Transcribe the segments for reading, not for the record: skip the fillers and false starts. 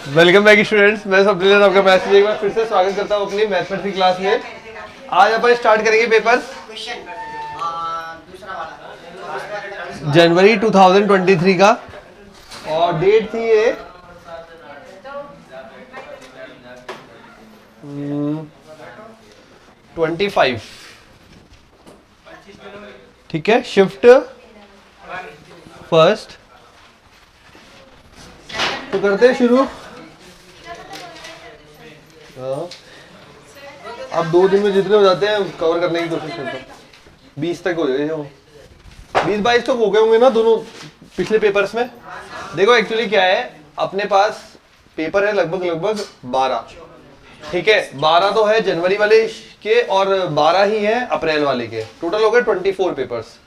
Welcome back students, मैं सब दिलेर आपका मैथ्स एक बार फिर से स्वागत करता हूँ अपनी मैथमेटिक्स की क्लास में। आज अपन स्टार्ट करेंगे पेपर जनवरी 2023 का और डेट थी ये 25। ठीक है, शिफ्ट फर्स्ट। तो करते हैं शुरू। अब 2 दिन में जितने हो जाते हैं कवर करने की कोशिश करता हूँ। 20 तक हो जाएगा, 20-22 तक हो गए होंगे ना दोनों पिछले पेपर्स में। देखो एक्चुअली क्या है, अपने पास पेपर है लगभग 12। ठीक है, 12 तो है जनवरी वाले के और 12 ही है अप्रैल वाले के। टोटल हो गए 24 पेपर्स।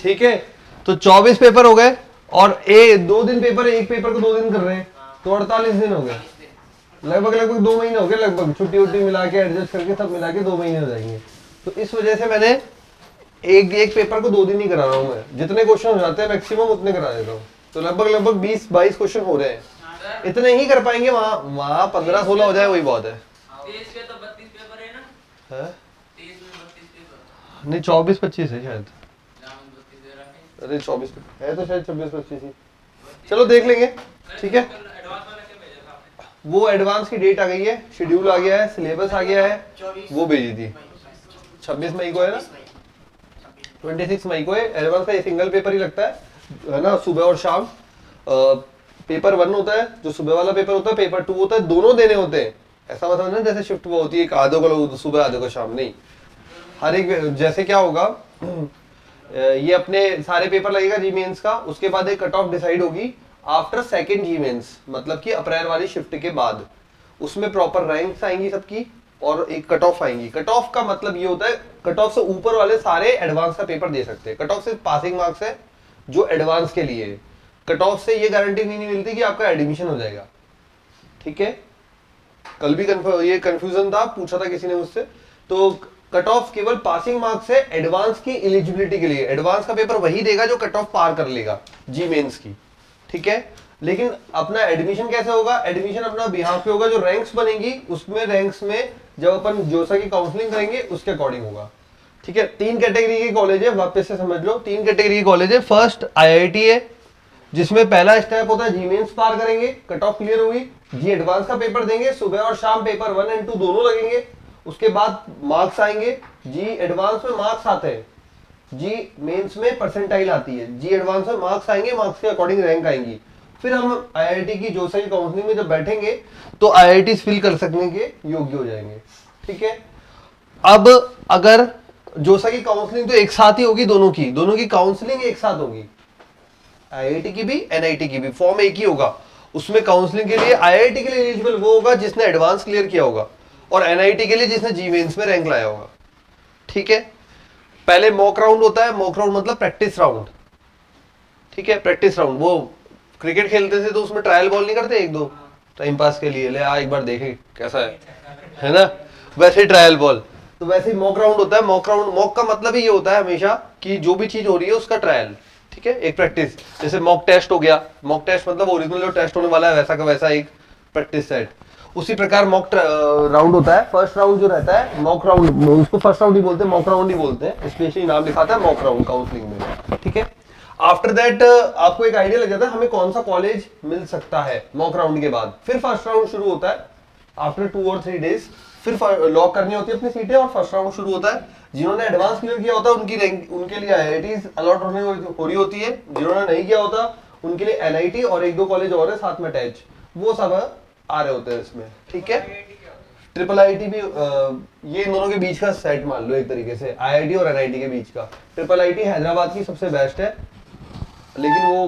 ठीक है, तो 24 पेपर हो गए और 2 दिन पेपर है, एक पेपर को 2 दिन कर रहे हैं तो 48 दिन हो गए। लगभग 2 महीने हो गए, लगभग छुट्टी उट्टी मिला के एडजस्ट करके सब मिला के 2 महीने हो जाएंगे। तो इस वजह से मैंने एक पेपर को 2 दिन ही करा रहा हूँ। मैं जितने क्वेश्चन हो जाते हैं मैक्सिमम उतने करा देता हूँ। तो लगभग 20-22 क्वेश्चन हो रहे हैं, इतने ही कर पाएंगे। वहाँ 15-16 हो जाए वही बहुत है। नहीं 24-25 है शायद। अरे 24 है तो शायद 26-25 ही। चलो देख लेंगे। ठीक है, वो एडवांस की डेट आ गई है, शेड्यूल आ गया है, सिलेबस आ गया है, वो भेजी थी 26 मई को है ना, 26 मई को है। एडवांस का ये सिंगल पेपर ही लगता है ना, सुबह और शाम। पेपर 1 होता है जो सुबह वाला पेपर होता है, पेपर 2 होता है, दोनों देने होते हैं। ऐसा मतलब ना जैसे शिफ्ट वो होती है, एक आधे को सुबह आधे को शाम, नहीं। हर एक जैसे क्या होगा, ये अपने सारे पेपर लगेगा जी मेंस का, उसके बाद एक कट ऑफ डिसाइड होगी आफ्टर सेकंड जी मेंस, मतलब कि अप्रैल वाली शिफ्ट के बाद। उसमें प्रॉपर रैंक्स आएंगी सबकी और एक कट ऑफ आएंगी। कट ऑफ का मतलब ये होता है, कट ऑफ से ऊपर वाले सारे एडवांस का पेपर दे सकते हैं। कट ऑफ सिर्फ पासिंग मार्क्स है जो एडवांस के लिए। कट ऑफ से ये गारंटी नहीं मिलती कि आपका एडमिशन हो जाएगा। ठीक है, कल भी ये कंफ्यूजन था, पूछा था किसी ने मुझसे। तो कट ऑफ केवल पासिंग मार्क्स है एडवांस की एलिजिबिलिटी के लिए। एडवांस का पेपर वही देगा जो कट ऑफ पार कर लेगा जी मेंस की। ठीक है, लेकिन अपना एडमिशन कैसे होगा? एडमिशन अपना बिहाफ पे होगा, जो रैंक्स बनेगी उसमें रैंक्स में जब अपन जोसा की काउंसलिंग करेंगे उसके अकॉर्डिंग होगा। ठीक है, 3 कैटेगरी के कॉलेज है, वापस से समझ लो। 3 कैटेगरी के कॉलेज है। फर्स्ट आईआईटी है, जिसमें पहला स्टेप होता है जी मेंस पार करेंगे, कट ऑफ क्लियर हुई, जी एडवांस का पेपर देंगे, सुबह और शाम पेपर 1 और 2 दोनों लगेंगे। उसके बाद मार्क्स आएंगे। जी एडवांस में मार्क्स आते हैं, जी मेंस में परसेंटाइल आती है। जी एडवांस में मार्क्स आएंगे, मार्क्स के अकॉर्डिंग रैंक आएंगी। फिर हम आईआईटी की जोसा की काउंसलिंग में जब बैठेंगे तो आईआईटी फिल कर सकने के योग्य हो जाएंगे। ठीक है, अब अगर जोसा की काउंसलिंग तो एक साथ ही होगी, दोनों की काउंसलिंग एक साथ होगी। आईआईटी की भी एनआईटी की भी फॉर्म एक ही होगा। उसमें काउंसलिंग के लिए आईआईटी के लिए एलिजिबल वो होगा जिसने एडवांस क्लियर किया होगा, और एनआईटी के लिए जिसने जी मेंस में रैंक लाया होगा। ठीक है, पहले मॉक राउंड होता है। मॉक राउंड मतलब प्रैक्टिस राउंड। ठीक है, प्रैक्टिस राउंड। वो क्रिकेट खेलते थे तो उसमें ट्रायल बॉल नहीं करते, 1-2 टाइम पास के लिए, ले आ एक बार देखें कैसा है ना, वैसे ट्रायल बॉल। तो वैसे ही मॉक राउंड होता है। मॉक का मतलब ही ये होता है हमेशा कि जो भी चीज हो रही है उसका ट्रायल। ठीक है, एक प्रैक्टिस। जैसे मॉक टेस्ट हो गया, मॉक टेस्ट मतलब ओरिजिनल जो टेस्ट होने वाला है वैसा का वैसा एक प्रैक्टिस सेट। उसी प्रकार मॉक राउंड होता है। फर्स्ट राउंड जो रहता है मॉक राउंड, उसको फर्स्ट राउंड ही बोलते हैं, मॉक राउंड ही बोलते हैं, स्पेशली नाम लिखाता है मॉक राउंड काउंसलिंग में। ठीक है, आफ्टर दैट आपको एक आइडिया लग जाता है हमें कौन सा कॉलेज मिल सकता है मॉक राउंड के बाद। फिर फर्स्ट राउंड शुरू होता है आफ्टर 2 और 3 डेज। फिर लॉक करनी होती है अपनी सीटें और फर्स्ट राउंड शुरू होता है। जिन्होंने एडवांस क्लियर किया होता है उनकी रैंक, उनके लिए आईआईटीज अलॉट हो रही होती है। जिन्होंने नहीं किया होता उनके लिए एनआईटी और 1-2 कॉलेज और है साथ में अटैच, वो सब आ रहे होते हैं इसमें। ठीक है, ट्रिपल आईटी भी ये इन दोनों के बीच का सेट मान लो एक तरीके से, आईआईटी और एनआईटी के बीच का। ट्रिपल आईटी हैदराबाद की सबसे बेस्ट है, लेकिन वो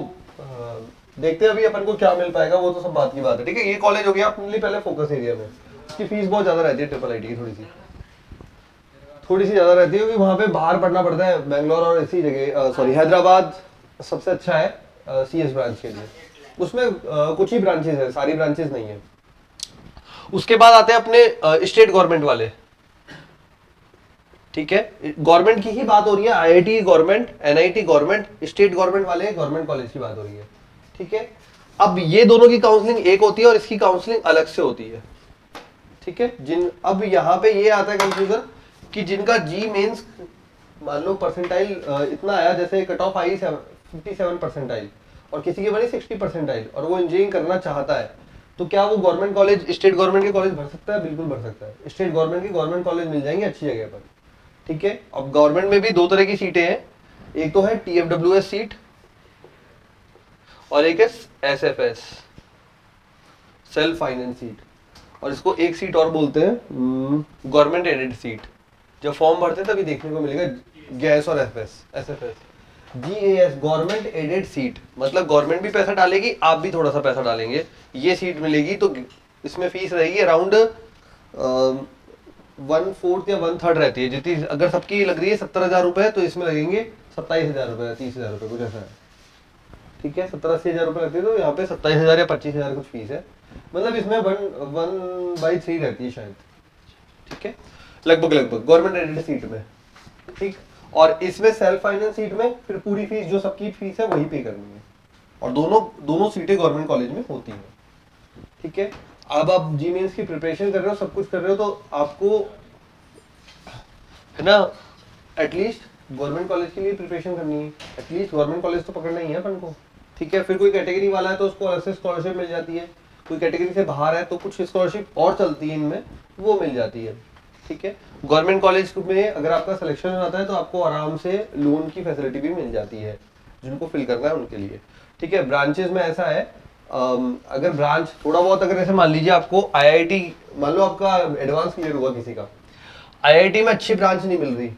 देखते हैं अभी अपन को क्या मिल पाएगा, वो तो सब बात की बात है। ठीक है, ये कॉलेज हो गया अपने लिए पहले फोकस एरिया में। इसकी फीस बहुत ज्यादा रहती है ट्रिपल आईटी की, थोड़ी सी ज्यादा रहती है, क्योंकि वहां पे बाहर पढ़ना पड़ता है। बेंगलोर और इसी जगह सॉरी हैदराबाद सबसे अच्छा है सीएस ब्रांच के लिए। उसमें कुछ ही ब्रांचेस है, सारी ब्रांचेस नहीं है। उसके बाद आते हैं अपने स्टेट गवर्नमेंट वाले। ठीक है, गवर्नमेंट की ही बात हो रही है, IIT government, NIT government, state government वाले गवर्नमेंट कॉलेज की बात हो रही है। ठीक है, अब ये दोनों की काउंसलिंग एक होती है और इसकी काउंसलिंग अलग से होती है, ठीक है। अब यहाँ पे ये आता है कंफ्यूजन कि जिनका जी मेंस मान लो परसेंटाइल इतना आया, जैसे कट ऑफ आई 57 परसेंटाइल और किसी की बनी 60 परसेंटाइल और वो इंजीनियरिंग करना चाहता है, तो क्या वो गवर्नमेंट कॉलेज, स्टेट गवर्नमेंट के कॉलेज भर सकता है? बिल्कुल भर सकता है। स्टेट गवर्नमेंट की गवर्नमेंट कॉलेज मिल जाएंगे अच्छी जगह पर, ठीक है। अब गवर्नमेंट में भी दो तरह की सीटें हैं, एक तो है TFWS सीट और एक है SFS सेल्फ फाइनेंस सीट, और इसको एक सीट और बोलते हैं गवर्नमेंट एडेड सीट। जब फॉर्म भरते तभी देखने को मिलेगा गैस और SFS। GAS government aided seat मतलब गवर्नमेंट भी पैसा डालेगी, आप भी थोड़ा सा पैसा डालेंगे, ये सीट मिलेगी। तो इसमें फीस रहेगी अराउंड 1/4 या 1/3 रहती है जितनी, अगर सबकी लग रही है 70,000 रुपए तो इसमें लगेंगे 27,000 रुपए, 30,000 रुपए कुछ ऐसा है, ठीक है। 70-80 हजार रुपए लगती है, तो यहाँ पे 27,000 या 25,000 कुछ फीस है, मतलब इसमें 1/3 रहती है शायद, ठीक है, लगभग गवर्नमेंट एडेड सीट में, ठीक। और इसमें सेल्फ फाइनेंस सीट में फिर पूरी फीस जो सबकी फीस है वही पे करनी है, और दोनों सीटें गवर्नमेंट कॉलेज में होती हैं, ठीक है। अब आप जी मेंस की प्रिपरेशन कर रहे हो, सब कुछ कर रहे हो, तो आपको है ना एटलीस्ट गवर्नमेंट कॉलेज के लिए प्रिपरेशन करनी है, एटलीस्ट गवर्नमेंट कॉलेज तो पकड़ना ही है अपन को, ठीक है। फिर कोई कैटेगरी वाला है तो उसको अलग से स्कॉलरशिप मिल जाती है, कोई कैटेगरी से बाहर है तो कुछ स्कॉलरशिप और चलती है इनमें, वो मिल जाती है, ठीक है। गवर्नमेंट कॉलेज में अगर आपका सिलेक्शन हो जाता है तो आपको आराम से लोन की फैसिलिटी भी मिल जाती है, जिनको फिल करना है उनके लिए, ठीक है। ब्रांचेस में ऐसा है, अगर ब्रांच थोड़ा बहुत, अगर ऐसे मान लीजिए आपको IIT, मान लो आपका एडवांस क्लियर हुआ किसी का, IIT में अच्छी ब्रांच नहीं मिल रही,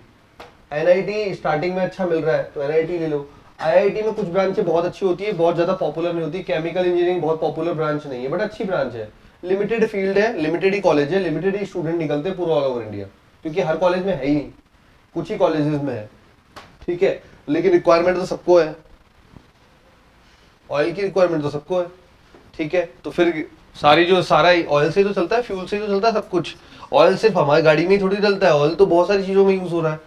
NIT स्टार्टिंग में अच्छा मिल रहा है तो NIT ले लो। IIT में कुछ ब्रांचें बहुत अच्छी होती है, बहुत ज्यादा पॉपुलर नहीं होती, केमिकल इंजीनियरिंग बहुत पॉपुलर ब्रांच नहीं है बट अच्छी ब्रांच है, लिमिटेड फील्ड है, लिमिटेड ही कॉलेज है, लिमिटेड ही स्टूडेंट निकलते हैं पूरा ऑल ओवर इंडिया, क्योंकि हर कॉलेज में है ही नहीं, कुछ ही कॉलेजेस में है, ठीक है। लेकिन रिक्वायरमेंट तो सबको है, ऑयल की रिक्वायरमेंट तो सबको है, ठीक है। तो फिर सारा ऑयल से तो चलता है, फ्यूल से तो चलता है सब कुछ, ऑयल सिर्फ हमारी गाड़ी में ही थोड़ी चलता है, ऑयल तो बहुत सारी चीजों में यूज हो रहा है,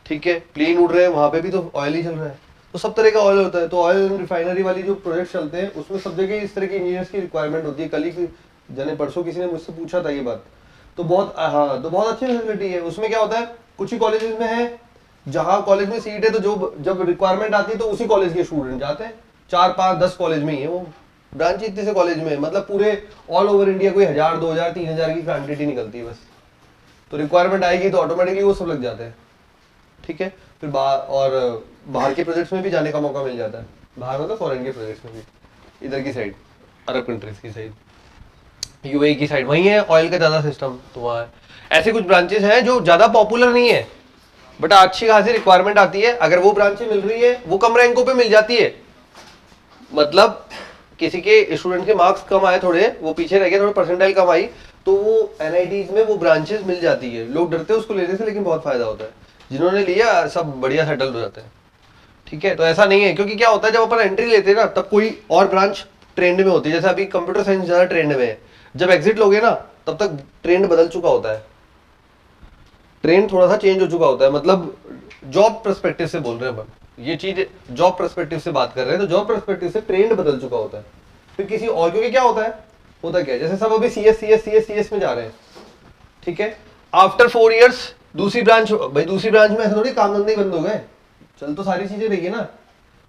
ठीक है। प्लेन उड़ रहे हैं वहां पे भी तो ऑयल ही चल रहा है, तो सब तरह का ऑयल होता है। तो ऑयल रिफाइनरी वाली जो प्रोजेक्ट चलते हैं उसमें सब जगह इस तरह के इंजीनियर्स की रिक्वायरमेंट होती है। कल ही जने परसों किसी ने मुझसे पूछा था ये बात, तो बहुत अच्छी फैसिलिटी है। उसमें क्या होता है, कुछ ही कॉलेजेस में है, जहाँ कॉलेज में सीट है तो जो जब रिक्वायरमेंट आती है तो उसी कॉलेज के स्टूडेंट जाते हैं, 4-5-10 कॉलेज में ही है वो ब्रांच, इतने से कॉलेज में, मतलब पूरे ऑल ओवर इंडिया कोई 1000, 2000, 3000 की क्वांटिटी निकलती है बस, तो रिक्वायरमेंट आएगी तो ऑटोमेटिकली वो सब लग जाते हैं, ठीक है। फिर बाहर के प्रोजेक्ट्स में भी जाने का मौका मिल जाता है, बाहर मतलब फॉरेन के प्रोजेक्ट्स में भी, इधर की साइड अरब कंट्रीज की साइड, UAE की साइड, वहीं है ऑयल का ज्यादा सिस्टम, तो वहाँ ऐसे कुछ ब्रांचेस हैं जो ज्यादा पॉपुलर नहीं है बट अच्छी खासी रिक्वायरमेंट आती है। अगर वो ब्रांचें मिल रही है, वो कम रैंकों पे मिल जाती है, मतलब किसी के स्टूडेंट के मार्क्स कम आए, थोड़े वो पीछे रह गए, थोड़े परसेंटाइल कम आई, तो वो NITs में वो ब्रांचेस मिल जाती है। लोग डरते हैं उसको लेने से, लेकिन बहुत फायदा होता है, जिन्होंने लिया सब बढ़िया सेटल हो जाते हैं, ठीक है। तो ऐसा नहीं है, क्योंकि क्या होता है जब अपन एंट्री लेते हैं ना तब कोई और ब्रांच ट्रेंड में होती है, जैसे अभी कंप्यूटर साइंस ज्यादा ट्रेंड में है, जब एग्जिट लोगे ना तब तक ट्रेंड बदल चुका होता है, ट्रेंड थोड़ा सा चेंज हो चुका होता है, मतलब जॉब पर्सपेक्टिव से बोल रहे हैं अपन, ये चीज जॉब पर्सपेक्टिव से बात कर रहे हैं, तो जॉब पर्सपेक्टिव से ट्रेंड बदल चुका होता है फिर किसी और, क्योंकि क्या होता क्या है, जैसे सब अभी CS में जा रहे हैं, ठीक है। आफ्टर 4 इयर्स दूसरी ब्रांच, भाई दूसरी ब्रांच में ऐसा थोड़ी काम धंधे बंद हो गए, चल तो सारी चीजें रही है ना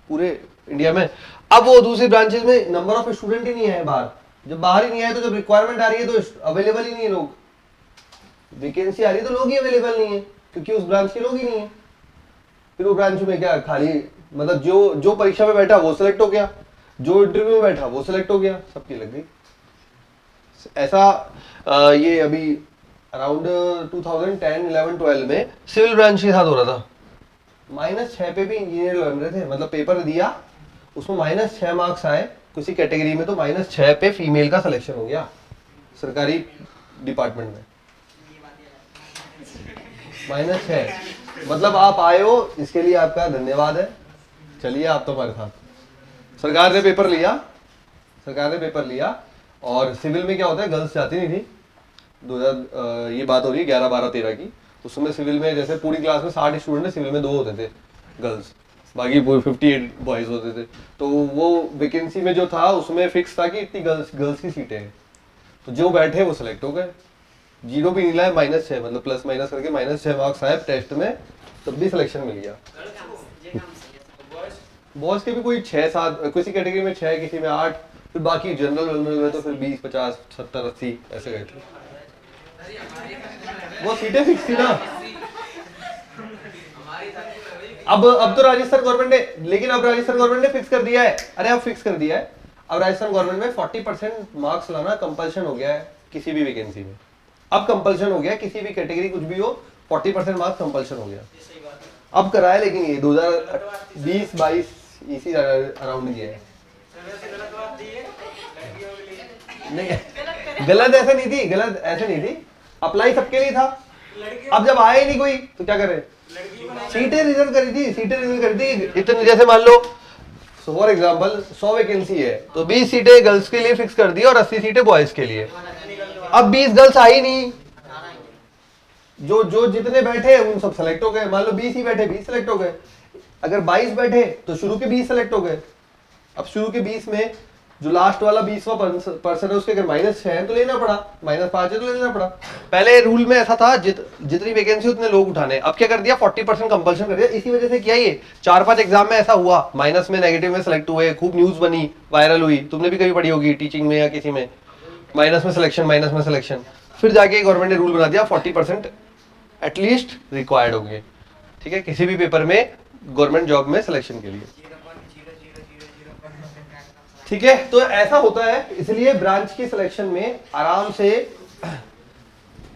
पूरे इंडिया में। अब वो दूसरी ब्रांचेस में नंबर ऑफ स्टूडेंट ही नहीं है बाहर, जब बाहर ही नहीं आए तो जब रिक्वायरमेंट आ रही है तो अवेलेबल ही नहीं है लोग, वैकेंसी आ रही है तो लोग ही अवेलेबल नहीं है, क्योंकि उस ब्रांच के लोग ही नहीं है। फिर वो ब्रांच में क्या खाली, मतलब जो परीक्षा में बैठा वो सिलेक्ट हो गया, जो इंटरव्यू में बैठा वो सिलेक्ट हो गया, सबकी लग गई। ऐसा ये अभी अराउंड 2010, 11, 12 में सिविल ब्रांच के साथ हो रहा था, -6 पे भी इंजीनियर बन रहे थे, मतलब पेपर दिया उसमें -6 मार्क्स आए किसी कैटेगरी में, तो -6 पे फीमेल का सिलेक्शन हो गया सरकारी डिपार्टमेंट में, -6, मतलब आप आए हो, इसके लिए आपका धन्यवाद है, चलिए आप तो हमारे साथ। सरकार ने पेपर लिया, और सिविल में क्या होता है, गर्ल्स जाती नहीं थी, 2000 ये बात हो रही है 11, 12, 13 की, उस समय सिविल में जैसे पूरी क्लास में 60 स्टूडेंट है, सिविल में 2 होते थे गर्ल्स, बाकी 58 बॉयज होते थे। तो वो वैकेंसी में जो था उसमें फिक्स था कि इतनी गर्ल्स की सीटें हैं, तो जो बैठे वो सिलेक्ट हो गए। जीरो भी नहीं लाए, -6, मतलब प्लस माइनस करके -6 मार्क्स आए टेस्ट में, तब भी सिलेक्शन मिल गया। बॉयज के भी कोई 6-7, किसी कैटेगरी में 6, किसी में 8, फिर बाकी जनरल में तो फिर 20, 50, 70, 80 ऐसे गए थे। वो सीटें फिक्स थी ना। अब तो राजस्थान गवर्नमेंट ने, लेकिन अब राजस्थान गवर्नमेंट ने फिक्स कर दिया है। अरे अब फिक्स कर दिया है, अब राजस्थान गवर्नमेंट में 40% मार्क्स लाना कंपल्शन हो गया है किसी भी वैकेंसी में। अब कंपल्शन हो गया, किसी भी कैटेगरी कुछ भी हो, 40% मार्क्स कंपल्शन हो गया। अब कराया, लेकिन ये 2020-22 इसी अराउंड दिया है। नहीं, गलत ऐसे नहीं थी, गलत ऐसे नहीं थी, अप्लाई सबके लिए था। अब जब आया ही नहीं कोई तो क्या करे, सीटें रिजर्व करी थी, सीटें रिजर्व करी थी इतने, जैसे मान लो फॉर एग्जांपल 100 वैकेंसी है तो 20 सीटें गर्ल्स के लिए फिक्स कर दी और 80 सीटें बॉयज के लिए। अब 20 गर्ल्स आई नहीं, जो जो जितने बैठे उन सब सेलेक्ट हो गए। मान लो 20 ही बैठे, 20 सेलेक्ट हो गए। अगर 22 बैठे तो शुरू के 20 सेलेक्ट हो गए। अब शुरू के 20 में जो लास्ट वाला 20वां पर्सन है उसके अगर -6 है तो लेना पड़ा, -5 है तो लेना पड़ा। पहले रूल में ऐसा था जितनी वैकेंसी उतने लोग उठाने, अब क्या कर दिया 40% कंपल्शन कर दिया। इसी वजह से किया ये 4-5 एग्जाम में ऐसा हुआ, माइनस में नेगेटिव में सेलेक्ट हुए, खूब न्यूज बनी, वायरल हुई, तुमने भी कभी पढ़ी होगी टीचिंग में या किसी में, माइनस में सिलेक्शन। फिर जाके गवर्नमेंट ने रूल बना दिया 40% एटलीस्ट रिक्वायर्ड होंगे, ठीक है, किसी भी पेपर में गवर्नमेंट जॉब में सिलेक्शन के लिए, ठीक है। तो ऐसा होता है, इसलिए ब्रांच की सिलेक्शन में आराम से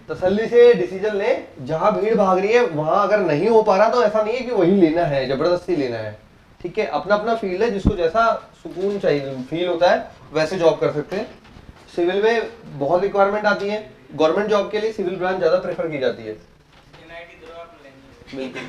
तसल्ली से डिसीजन ले। जहां भीड़ भाग रही है वहां अगर नहीं हो पा रहा तो ऐसा नहीं है कि वही लेना है, जबरदस्ती लेना है, ठीक है। अपना अपना फील्ड है, जिसको जैसा सुकून चाहिए फील होता है वैसे जॉब कर सकते हैं। सिविल में बहुत रिक्वायरमेंट आती है, गवर्नमेंट जॉब के लिए सिविल ब्रांच ज्यादा प्रेफर की जाती है। बिल्कुल।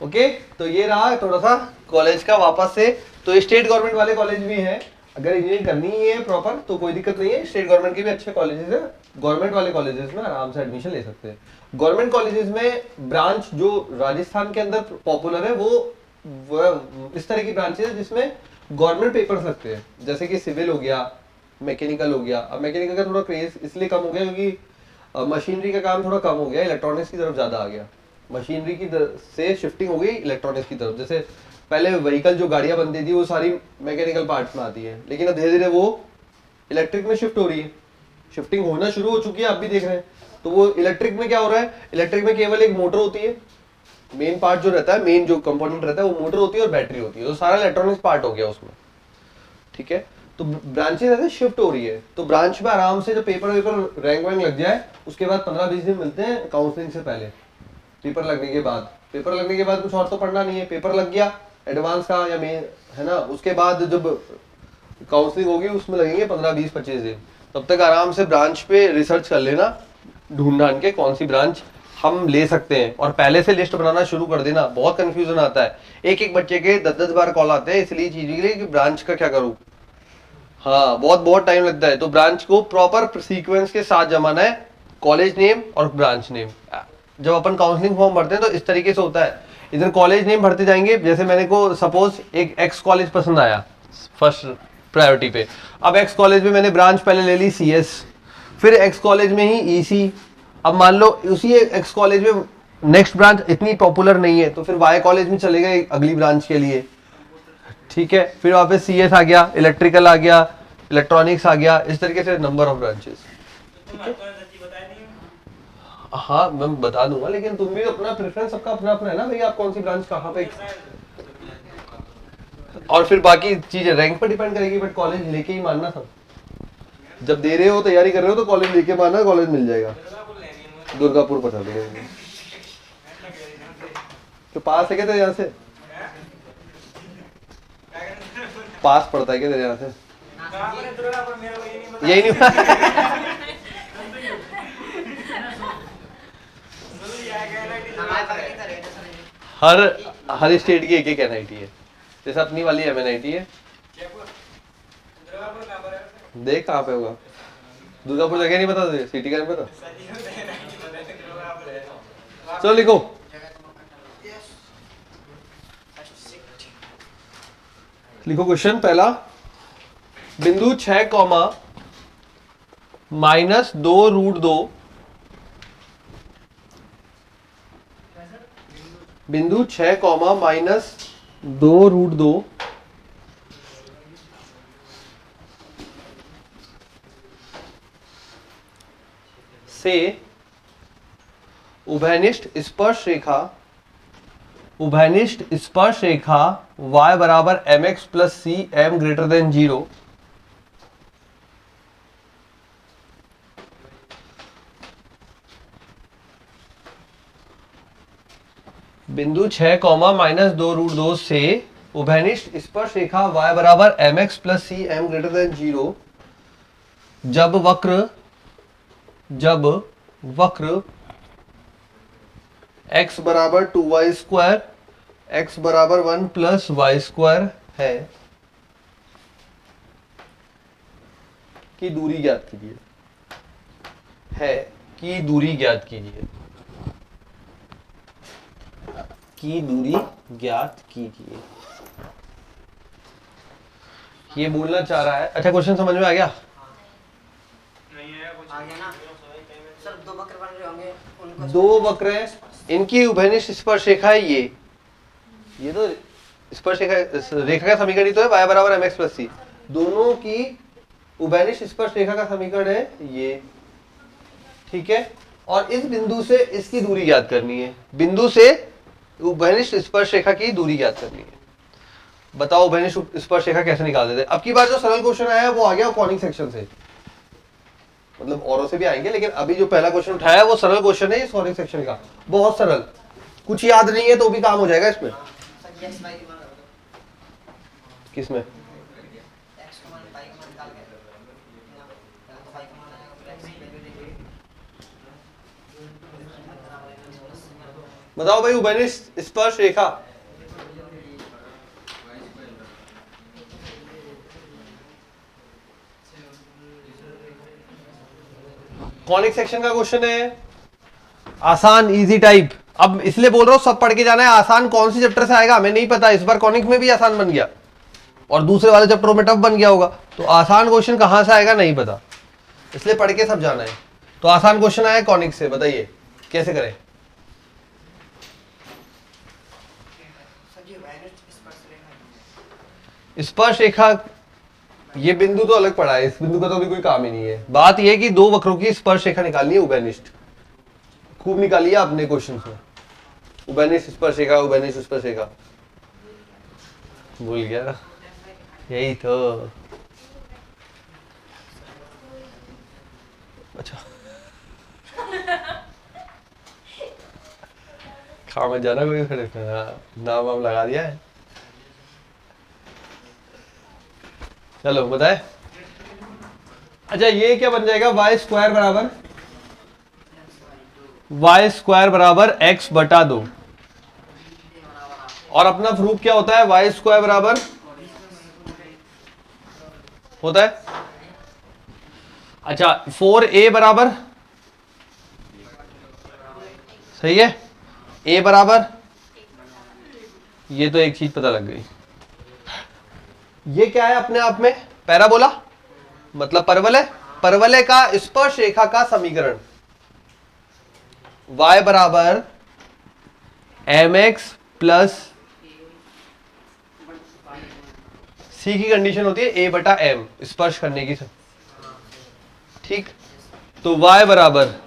ओके, तो ये रहा थोड़ा सा कॉलेज का वापस से। तो स्टेट गवर्नमेंट वाले कॉलेज भी हैं, अगर इंजीनियरिंग करनी ही है प्रॉपर तो कोई दिक्कत नहीं है, स्टेट गवर्नमेंट के भी अच्छे कॉलेजेस हैं। गवर्नमेंट वाले कॉलेजेस में आराम से एडमिशन ले सकते हैं। गवर्नमेंट कॉलेजेस में ब्रांच जो राजस्थान के अंदर पॉपुलर है वो इस तरह की ब्रांचेस है जिसमें गवर्नमेंट पेपर्स लगते हैं, जैसे कि सिविल हो गया, मैकेनिकल हो गया। अब मैकेनिकल का थोड़ा क्रेज इसलिए कम हो गया क्योंकि मशीनरी का काम थोड़ा कम हो गया, इलेक्ट्रॉनिक्स की तरफ ज्यादा आ गया, मशीनरी की से शिफ्टिंग हो गई इलेक्ट्रॉनिक्स की तरफ। जैसे पहले व्हीकल जो गाड़ियां बनती थी वो सारी मैकेनिकल पार्ट्स में आती है, लेकिन अब धीरे धीरे वो इलेक्ट्रिक में शिफ्ट हो रही है, शिफ्टिंग होना शुरू हो चुकी है, आप भी देख रहे हैं। तो वो इलेक्ट्रिक में क्या हो रहा है, इलेक्ट्रिक में केवल एक मोटर होती है, मेन पार्ट जो रहता है, मेन जो कंपोनेंट रहता है वो मोटर होती है और बैटरी होती है, तो सारा इलेक्ट्रॉनिक्स पार्ट हो गया उसमें, ठीक है। तो ब्रांचेस ऐसे शिफ्ट हो रही है, तो ब्रांच में आराम से जब पेपर वेपर रैंक वैंक लग जाए उसके बाद 15-20 दिन मिलते हैं काउंसलिंग से पहले। पेपर लगने के बाद, पेपर लगने के बाद कुछ और तो पढ़ना नहीं है, पेपर लग गया एडवांस का या मेन, है ना, उसके बाद जब काउंसलिंग होगी उसमें लगेंगे 15-20-25 दिन। तब तक आराम से ब्रांच पे रिसर्च कर लेना, ढूंढ ढांड के कौन सी ब्रांच हम ले सकते हैं, और पहले से लिस्ट बनाना शुरू कर देना। बहुत कंफ्यूजन आता है, एक एक बच्चे के 10-10 बार कॉल आते हैं इसलिए चीज के लिए कि ब्रांच का क्या करूं, हाँ बहुत बहुत टाइम लगता है। तो ब्रांच को प्रॉपर सीक्वेंस के साथ जमाना है, कॉलेज नेम और ब्रांच नेम। जब अपन काउंसलिंग फॉर्म भरते हैं तो इस तरीके से होता है, इधर कॉलेज नेम भरते जाएंगे। जैसे मैंने को सपोज एक एक्स कॉलेज पसंद आया फर्स्ट प्रायोरिटी पे, अब एक्स कॉलेज में मैंने ब्रांच पहले ले ली CS, फिर एक्स कॉलेज में ही EC। अब मान लो उसी एक्स कॉलेज में नेक्स्ट ब्रांच इतनी पॉपुलर नहीं है तो फिर वाई कॉलेज में चले गए अगली ब्रांच के लिए, ठीक है। फिर वहाँ पे CS आ गया, इलेक्ट्रिकल आ गया, इलेक्ट्रॉनिक्स आ गया, इस तरीके से नंबर ऑफ ब्रांचेस। हाँ मैं बता दूंगा, लेकिन तुम भी अपना प्रेफरेंस, सबका अपना अपना है ना भैया, आप कौन सी ब्रांच कहाँ पे, और फिर बाकी चीजें रैंक पर डिपेंड करेगी, बट कॉलेज लेके ही मानना सब। जब दे रहे हो, तैयारी कर रहे हो तो कॉलेज लेके मानना, कॉलेज मिल जाएगा। दुर्गापुर पहुंचा देंगे, तो पास है क्या तेरे यहाँ से, पास पड़ता है क्या तेरे यहाँ से, यही नहीं हर स्टेट की एक एक NIT है, जैसे अपनी वाली MNIT है। देख कहाँ पे होगा, दुर्गापुर जगह नहीं पता तुझे, सिटी का नहीं पता, चलो लिखो लिखो क्वेश्चन पहला, बिंदु 6 कॉमा -2√2, बिंदु 6 कॉमा -2√2 से उभयनिष्ठ स्पर्श रेखा y बराबर mx plus c m greater than 0 बिंदु 6 कॉमा -2√2 से उभयनिष्ठ स्पर्श रेखा y बराबर mx plus c m greater than 0 जब वक्र x बराबर 2y², x बराबर 1 प्लस y² है की दूरी ज्ञात कीजिए, ये बोलना चाह रहा है। अच्छा क्वेश्चन समझ में आ गया? आगे ना सर, दो वक्र बन रहे होंगे, उनको दो वक्र हैं, इनकी उभयनिष्ठ स्पर्श रेखा है ये तो स्पर्श रेखा का समीकरण ही तो है y बराबर mx प्लस c, दोनों की उभयनिष्ठ स्पर्श रेखा का समीकरण है ये, ठीक है। और इस बिंदु से इसकी दूरी ज्ञात करनी है, बिंदु से उभयनिष्ठ स्पर्श रेखा की दूरी ज्ञात करनी है। बताओ उभयनिष्ठ स्पर्श रेखा कैसे निकाल देते हैं? अब की बार जो सरल क्वेश्चन आया वो आ गया कॉनिक सेक्शन से, मतलब औरों से भी आएंगे, लेकिन अभी जो पहला क्वेश्चन उठाया है वो सरल क्वेश्चन है, इस कॉनिक सेक्शन का बहुत सरल, कुछ याद नहीं है तो भी काम हो जाएगा इसमें। किसमें? बताओ भाई उभयनिष्ठ स्पर्श रेखा कॉनिक सेक्शन का क्वेश्चन है, आसान इजी टाइप। अब इसलिए बोल रहा हूं सब पढ़ के जाना है, आसान कौन सी चैप्टर से आएगा हमें नहीं पता, इस बार कॉनिक में भी आसान बन गया और दूसरे वाले चैप्टरों में टफ बन गया होगा, तो आसान क्वेश्चन कहां से आएगा नहीं पता, इसलिए पढ़ के सब जाना है। तो आसान क्वेश्चन आया कॉनिक से, बताइए कैसे करें? स्पर्श रेखा, ये बिंदु तो अलग पड़ा है, इस बिंदु का तो अभी कोई काम ही नहीं है। बात यह कि दो वक्रों की स्पर्श रेखा निकालनी है उभयनिष्ठ, खूब निकालिए आपने क्वेश्चन में, उभयनिष्ठ स्पर्श रेखा, उभयनिष्ठ स्पर्श रेखा, भूल गया, यही तो। अच्छा खा मत जाना कोई, फिर नाम वाम लगा दिया है। चलो बताए। अच्छा ये क्या बन जाएगा, y² बराबर x बटा 2, और अपना प्रूफ क्या होता है, y² बराबर होता है, अच्छा 4a बराबर, सही है, a बराबर, ये तो एक चीज पता लग गई, ये क्या है अपने आप में, पैराबोला मतलब परवलय, परवलय का स्पर्श रेखा का समीकरण y बराबर mx प्लस c की कंडीशन होती है a बटा m स्पर्श करने की, ठीक। तो y बराबर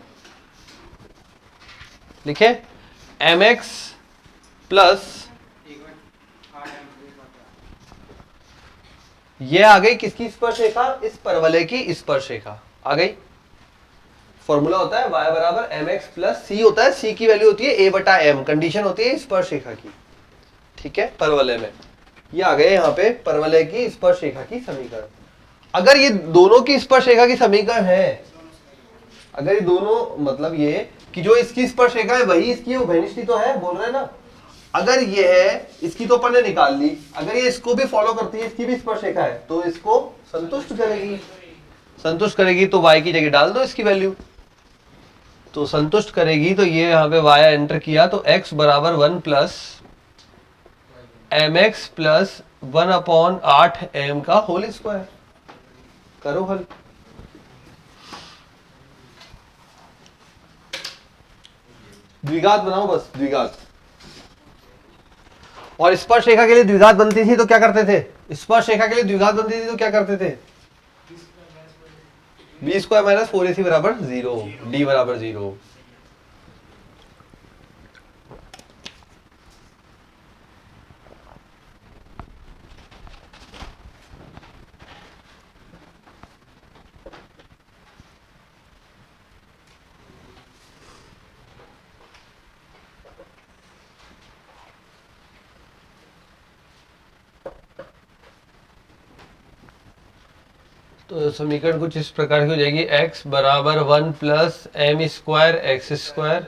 लिखे mx प्लस, ये आ गई किसकी स्पर्श रेखा, इस परवलय की स्पर्श रेखा आ गई। फॉर्मूला होता है y बराबर mx प्लस c होता है, c की वैल्यू होती है a बटा m, कंडीशन होती है स्पर्श रेखा की, ठीक है, परवलय में। ये आ गए यहाँ पे परवलय की स्पर्श रेखा की समीकरण। अगर ये दोनों की स्पर्श रेखा की समीकरण है, अगर ये दोनों मतलब ये कि जो इसकी स्पर्श रेखा है वही इसकी उभयनिष्ठ तो है, बोल रहे हैं ना, अगर ये है इसकी तो अपन ने निकाल ली, अगर ये इसको भी फॉलो करती है, इसकी भी स्पर्श रेखा है, तो इसको संतुष्ट करेगी, संतुष्ट करेगी तो y की जगह डाल दो इसकी वैल्यू, तो संतुष्ट करेगी, तो ये यहाँ पे y एंटर किया, तो x बराबर 1 प्लस mx प्लस 1/8m का होल स्क्वायर। करो हल। द्विघात बनाओ बस, द्विघात। और स्पर्श रेखा के लिए द्विघात बनती थी तो क्या करते थे? स्पर्श रेखा के लिए द्विघात बनती थी तो क्या करते थे? b स्क्वायर माइनस 4ac बराबर 0, d बराबर 0। तो समीकरण कुछ इस प्रकार की हो जाएगी, x बराबर 1 plus m square x square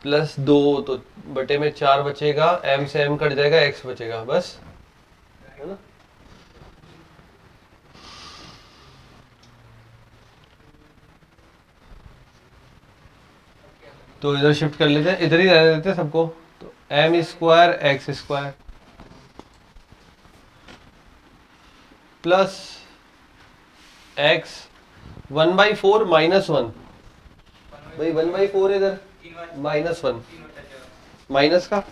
plus 2, तो बटे में 4 बचेगा, m से m कट जाएगा, x बचेगा, बस है ना। तो इधर शिफ्ट कर लेते हैं, इधर ही रहने देते हैं सबको। तो m square x square plus x 1/4 minus 1, भाई 1/4 इधर माइनस 1, माइनस का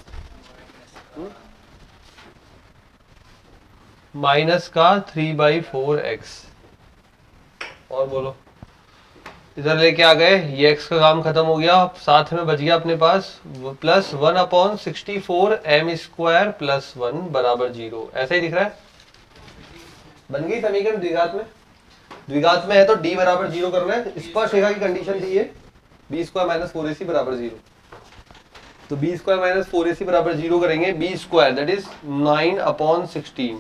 माइनस का 3/4x। और बोलो, इधर लेके आ गए, ये x का काम खत्म हो गया, साथ में बच गया अपने पास प्लस 1/64 एम स्क्वायर प्लस 1 बराबर 0। ऐसा ही दिख रहा है। बन गई समीकरण द्विघात में। द्विघात में है तो d बराबर 0 करना है। स्पर्श रेखा की कंडीशन थी ये, b स्क्वायर माइनस 4ac बराबर 0। तो b स्क्वायर माइनस 4ac बराबर 0 करेंगे। b स्क्वायर दैट इज 9/16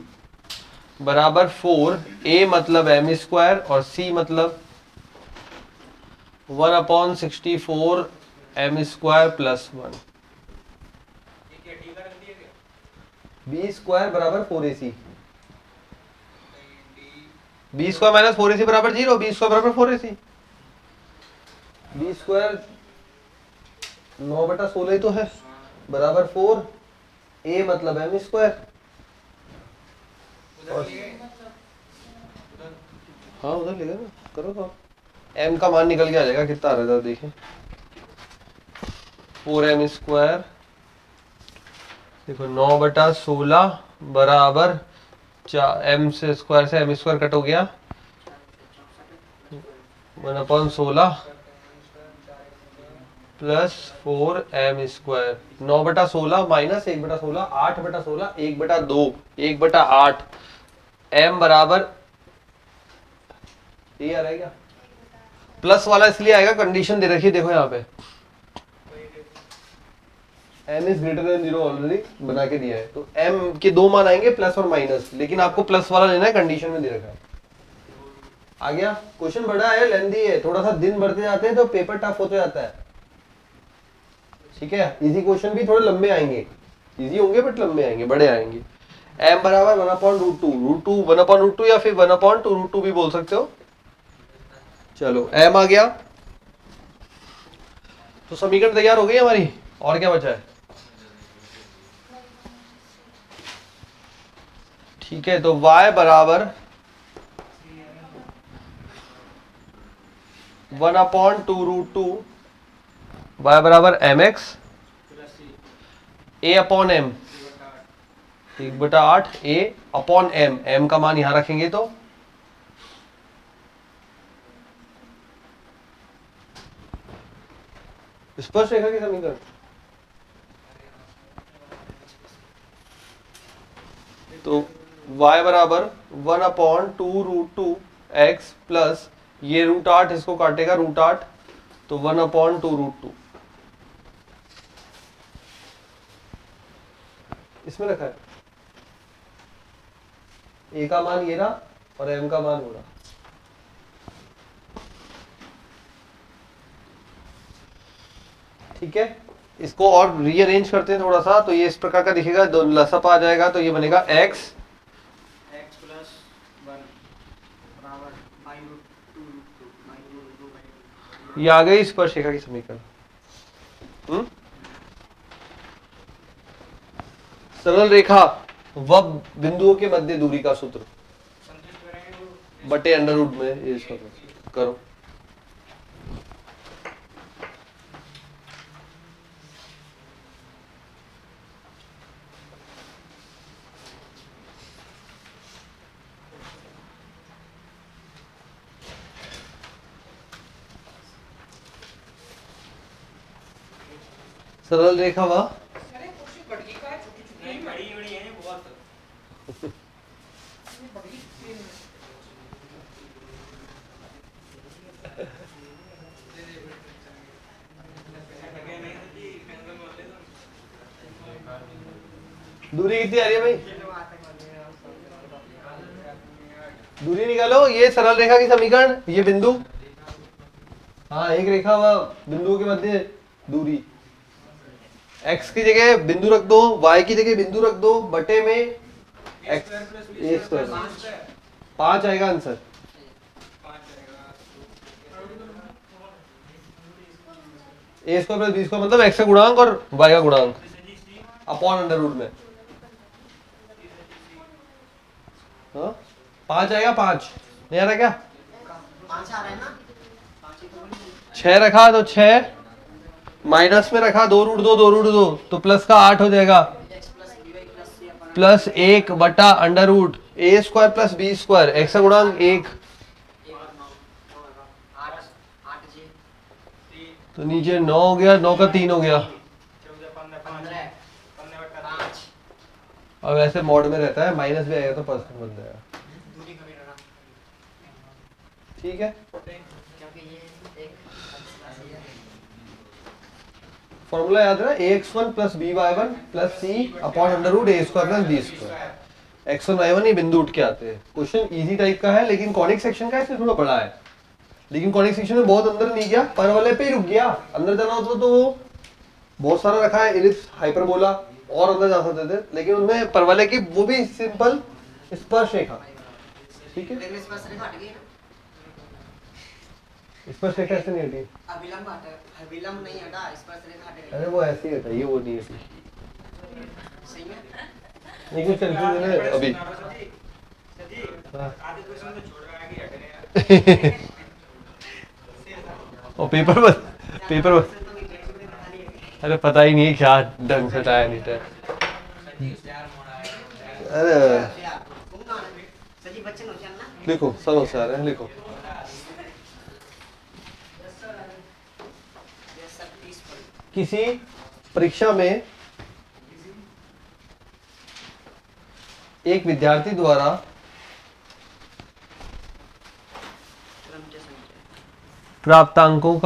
बराबर 4, a मतलब m स्क्वायर और c मतलब 1/64 m square plus 1। b square बराबर 4ac, b square minus 4ac बराबर 0, b स्क्वायर बराबर 4ac। b स्क्वायर 9/16 ही तो है, बराबर 4, a मतलब m स्क्वायर। हाँ उधर लिखा ना, करो तो m का मान निकल के आ जाएगा, कितना आ रहा है देखिए, 4m स्क्वायर, देखो 9/16 बराबर m से स्क्वायर से m स्क्वायर कट हो गया, 1/16 plus 4m square. 9/16 minus 1/16, 8/16, 1/2, 1/8, m बराबर ये आ रहा है क्या? प्लस वाला इसलिए आएगा, कंडीशन दे रखी है, देखो यहाँ पे m is greater than 0 already बना के दिया है, तो m के दो मान आएंगे प्लस और माइनस, लेकिन आपको प्लस वाला लेना है, कंडीशन में दे रखा है। आ गया? क्वेश्चन बड़ा है, लेंदी है, थोड़ा सा दिन बढ़ते जाते हैं तो पेपर टफ होते जाता है। ठीक है, इजी क्वेश्चन भी थोड़े लंबे आएंगे, इजी होंगे बट लंबे आएंगे, बड़े आएंगे। m बराबर 1/√2, 1/√2 या फिर 1/2√2 भी बोल सकते हो। चलो m आ गया, तो समीकरण तैयार हो गई हमारी। और क्या बचा है? ठीक है, तो y बराबर 1/2√2, y बराबर mx a upon m, 1/8 a upon m, m का मान यहां रखेंगे तो स्पर्श रेखा के समीकरण, तो y बराबर 1/2√2x प्लस ये √8, इसको काटेगा √8, तो 1/2√2 इसमें रखा है। a का मान ये रहा और m का मान हो रहा। ठीक है, इसको और रीअरेंज करते हैं थोड़ा सा, तो ये इस प्रकार का दिखेगा, दो लसअप आ जाएगा, तो ये बनेगा x प्लस 1 बराबर 5√2, ये आ गई स्पर्श रेखा की समीकरण। सरल रेखा व बिंदुओं के मध्य दूरी का सूत्र बटे अंडर रूट में ये करो। सरल रेखा व दूरी कितनी आ रही है भाई? दूरी निकालो। ये सरल रेखा की समीकरण, ये बिंदु, हाँ एक रेखा व बिंदुओं के मध्य दूरी, x की जगह बिंदु रख दो, y की जगह बिंदु रख दो, बटे में x a स्क्वायर 5 आएगा answer. a square plus b square मतलब x का गुणांक और y का गुणांक अपॉन अंडर रूट में। हाँ 5 आएगा, 5 नहीं आ रहा क्या? 5 आ रहा है ना, 5 ही तो बोली। 6 रखा तो 6 माइनस में रखा, 2 रूट 2 2 रूट 2 तो प्लस का 8 हो जाएगा, x plus by plus c upon plus 1 बटा under root a square plus b square, x का गुणांक 1 8 j तो नीचे 9 हो गया, 9 का 3 हो गया। 15 5 और वैसे मॉड में रहता है, माइनस भी आएगा तो परसेंट बन जाएगा। दूरी कभी रहना, ठीक है, क्योंकि ये एक राशि है। फॉर्मूला याद है ना, ax1 plus by1 plus c upon under root a square plus b square. x1 y1 ये बिंदु उठ के आते हैं। क्वेश्चन इजी टाइप का है, लेकिन कॉनिक सेक्शन का है, इसलिए थोड़ा बड़ा है। लेकिन कॉनिक सेक्शन में बहुत अंदर नहीं गया, पर वाले पे ही रुक गया। अंदर जाना होता तो वो बहुत सारा रखा है, इलिप्स हाइपरबोला और अंदर जा सकते थे, लेकिन उनमें परवलय की वो भी सिंपल स्पर्श रेखा। ठीक है, लेकिन इस पर से हट गई ना, स्पर्श रेखा ऐसे नहीं हटी। अविलंब हटा, अविलंब नहीं हटा, इस पर से हट गई। अरे वो ऐसी है, ये वो नहीं है। सही में नहीं कुछ कंफ्यूजन है अभी। और पेपर बस अरे पता ही नहीं क्या ढंग से टाया नहीं टाया। अरे सजी बच्चन होशियार ना, लिखो, सब होशियार है, लिखो। किसी परीक्षा में एक विद्यार्थी द्वारा प्राप्तांकों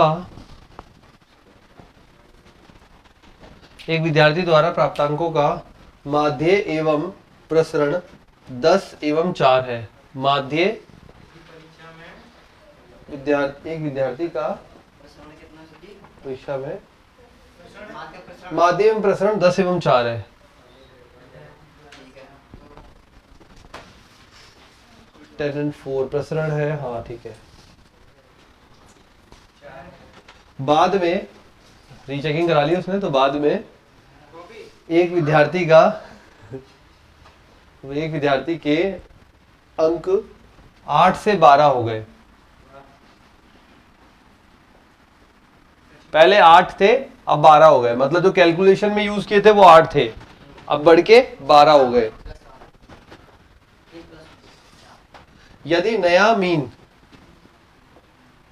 का माध्य एवं प्रसरण 10 एवं 4 है। माध्य एक विद्यार्थी का प्रसरण कितना सजी, परीक्षा में माध्य प्रसरण माध्य एवं प्रसरण 10 एवं 4 है। ठीक है, 10 and 4 प्रसरण है, हाँ ठीक है। बाद में रीचेकिंग करा ली उसने, तो बाद में एक विद्यार्थी के अंक 8 से 12 हो गए। पहले 8 थे, अब 12 हो गए, मतलब जो कैलकुलेशन में यूज किए थे वो 8 थे, अब बढ़ के 12 हो गए। यदि नया मीन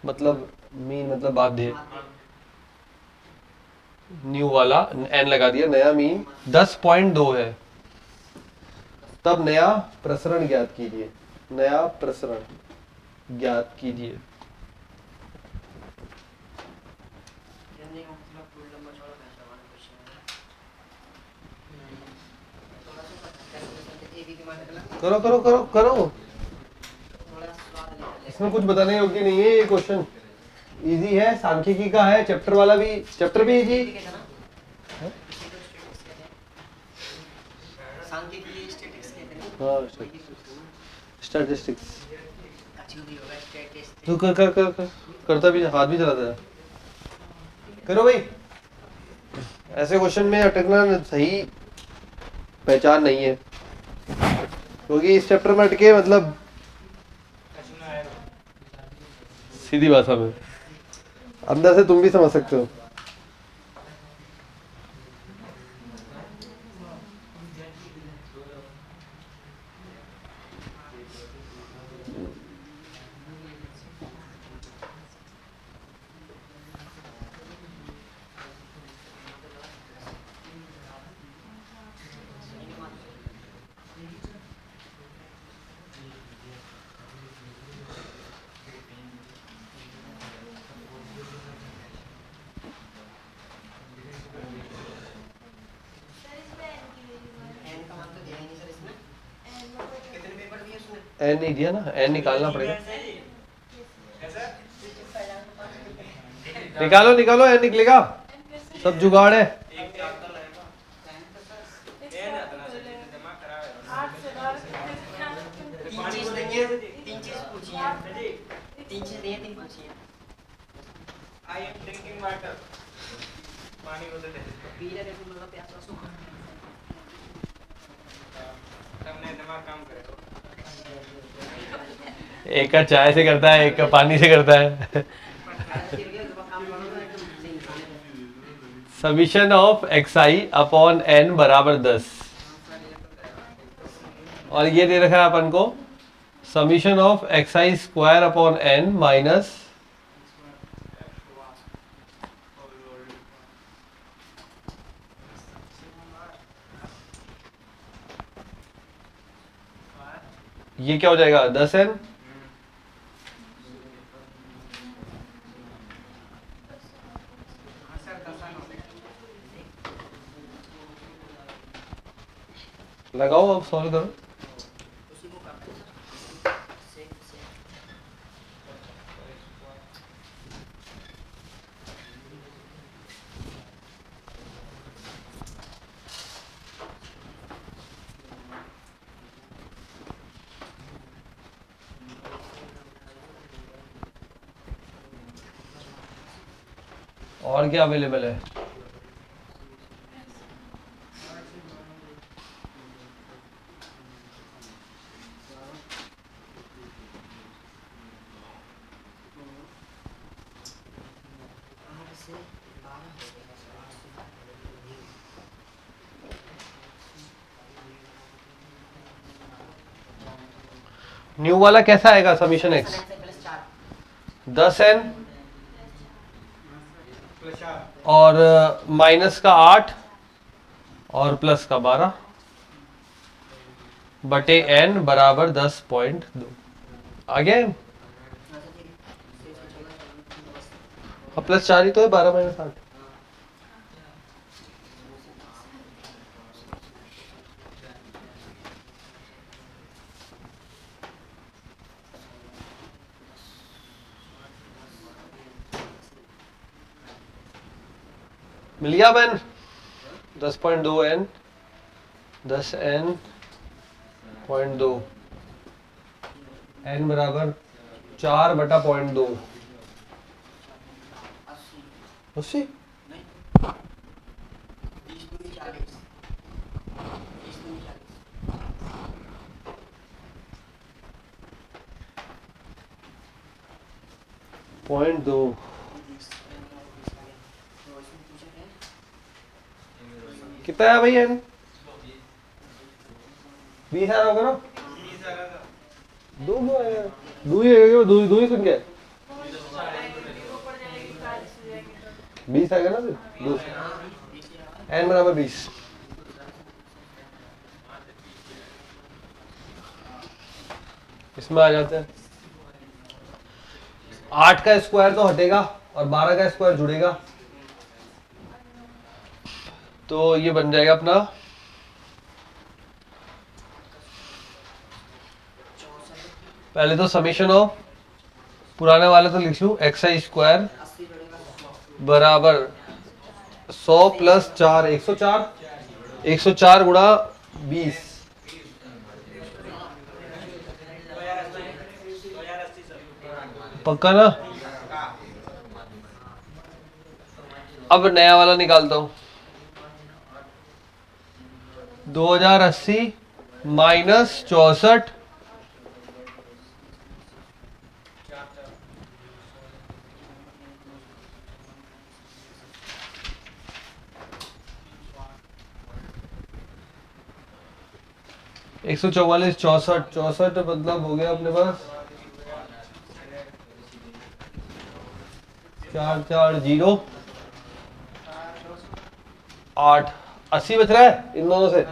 मतलब बाध्य, न्यू वाला n लगा दिया, नया मीन 10.2 है, तब नया प्रसरण ज्ञात कीजिए। नया प्रसरण ज्ञात कीजिए। यानी मतलब फुल लंबा चौड़ा कैसा वाला क्वेश्चन है, थोड़ा सा कैलकुलेशन ए बी की मान निकला, करो करो करो करो, थोड़ा स्वाद निकल इसमें कुछ बताने योग्य नहीं है। ये क्वेश्चन इजी है, सांख्यिकी का है, चैप्टर भी इजी। सांख्यिकी स्टैटिस्टिक्स कहते हैं, हाँ स्टैटिस्टिक्स। अच्छी भी होगा स्टैटिस्टिक्स। तू कर कर कर कर करता भी, हाथ भी चलाता है। करो भाई, ऐसे क्वेश्चन में अटकना सही पहचान नहीं है, क्योंकि इस चैप्टर में अटके मतलब सीधी भाषा में अंदर से तुम भी समझ सकते हो। एन का मान तो दिया ही नहीं सर इसमें। कितने पेपर दिए उसने? एन नहीं दिया ना, एन निकालना पड़ेगा। निकालो निकालो, एन निकलेगा, सब जुगाड़ है। तीन चीज पूछी है, तीन चीज दिए, तीन पूछी है। I am drinking water. पानी बोतल दे। पी रहे देखो मतलब प्यासा सूखा। सबने दिमाग काम करे। एक का चाय से करता है, एक का पानी से करता है। Summation of xi upon n बराबर 10, और ये दे रखा है अपन को summation of xi square upon n minus ये क्या हो जाएगा 10n लगाओ, अब सॉल्व करो। और क्या अवेलेबल है? न्यू वाला कैसा आएगा समीशन x? 10n और माइनस का 8 और प्लस का 12 बटे n बराबर 10.2 आ गया। अब प्लस 4 ही तो है, 12 माइनस 8। मिल गया man 10.2 n 10n point 2 n बराबर 4 बटा 0.2 80 0.2 कितना है भाई n 20 आ रहा होगा ना, दो ही है, दो ही सुन के 20 आएगा ना, फिर n बराबर 20। इसमें आ जाते हैं 8 का स्क्वायर तो हटेगा और 12 का स्क्वायर जुड़ेगा, तो ये बन जाएगा अपना पहले तो समीशन ऑफ पुराने वाले तो लिख लूं xi स्क्वायर बराबर 100 प्लस 4 104 गुणा 20 पक्का ना। अब नया वाला निकालता हूं, 2080 माइनस 64 144 64 64 मतलब हो गया अपने पास 440 8 80 बच रहा है इन दोनों से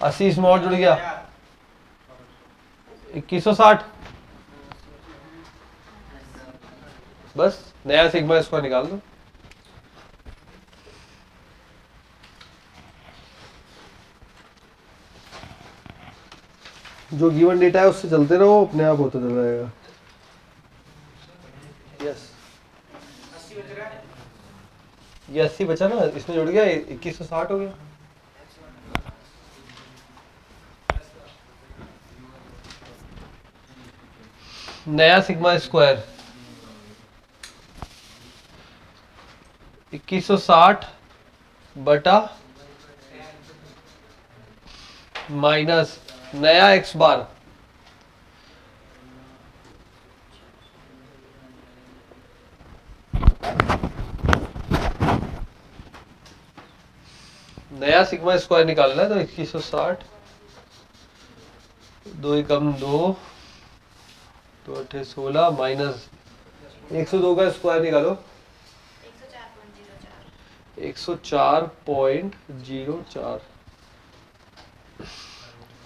80 इसमें और जुड़ गया 2160 बस नया सिग्मा स्क्वायर निकाल दो। जो गिवन डेटा है उससे चलते रहो अपने आप होता चला जाएगा। यस ये 80 बचा ना इसमें जुड़ गया 2160 हो गया। नया सिग्मा स्क्वायर 2160 बटा माइनस नया एक्स बार नया सिग्मा स्क्वायर निकालना है तो 2160 2 एकम 2 तो 8 16 माइनस 102 का स्क्वायर निकालो 104.04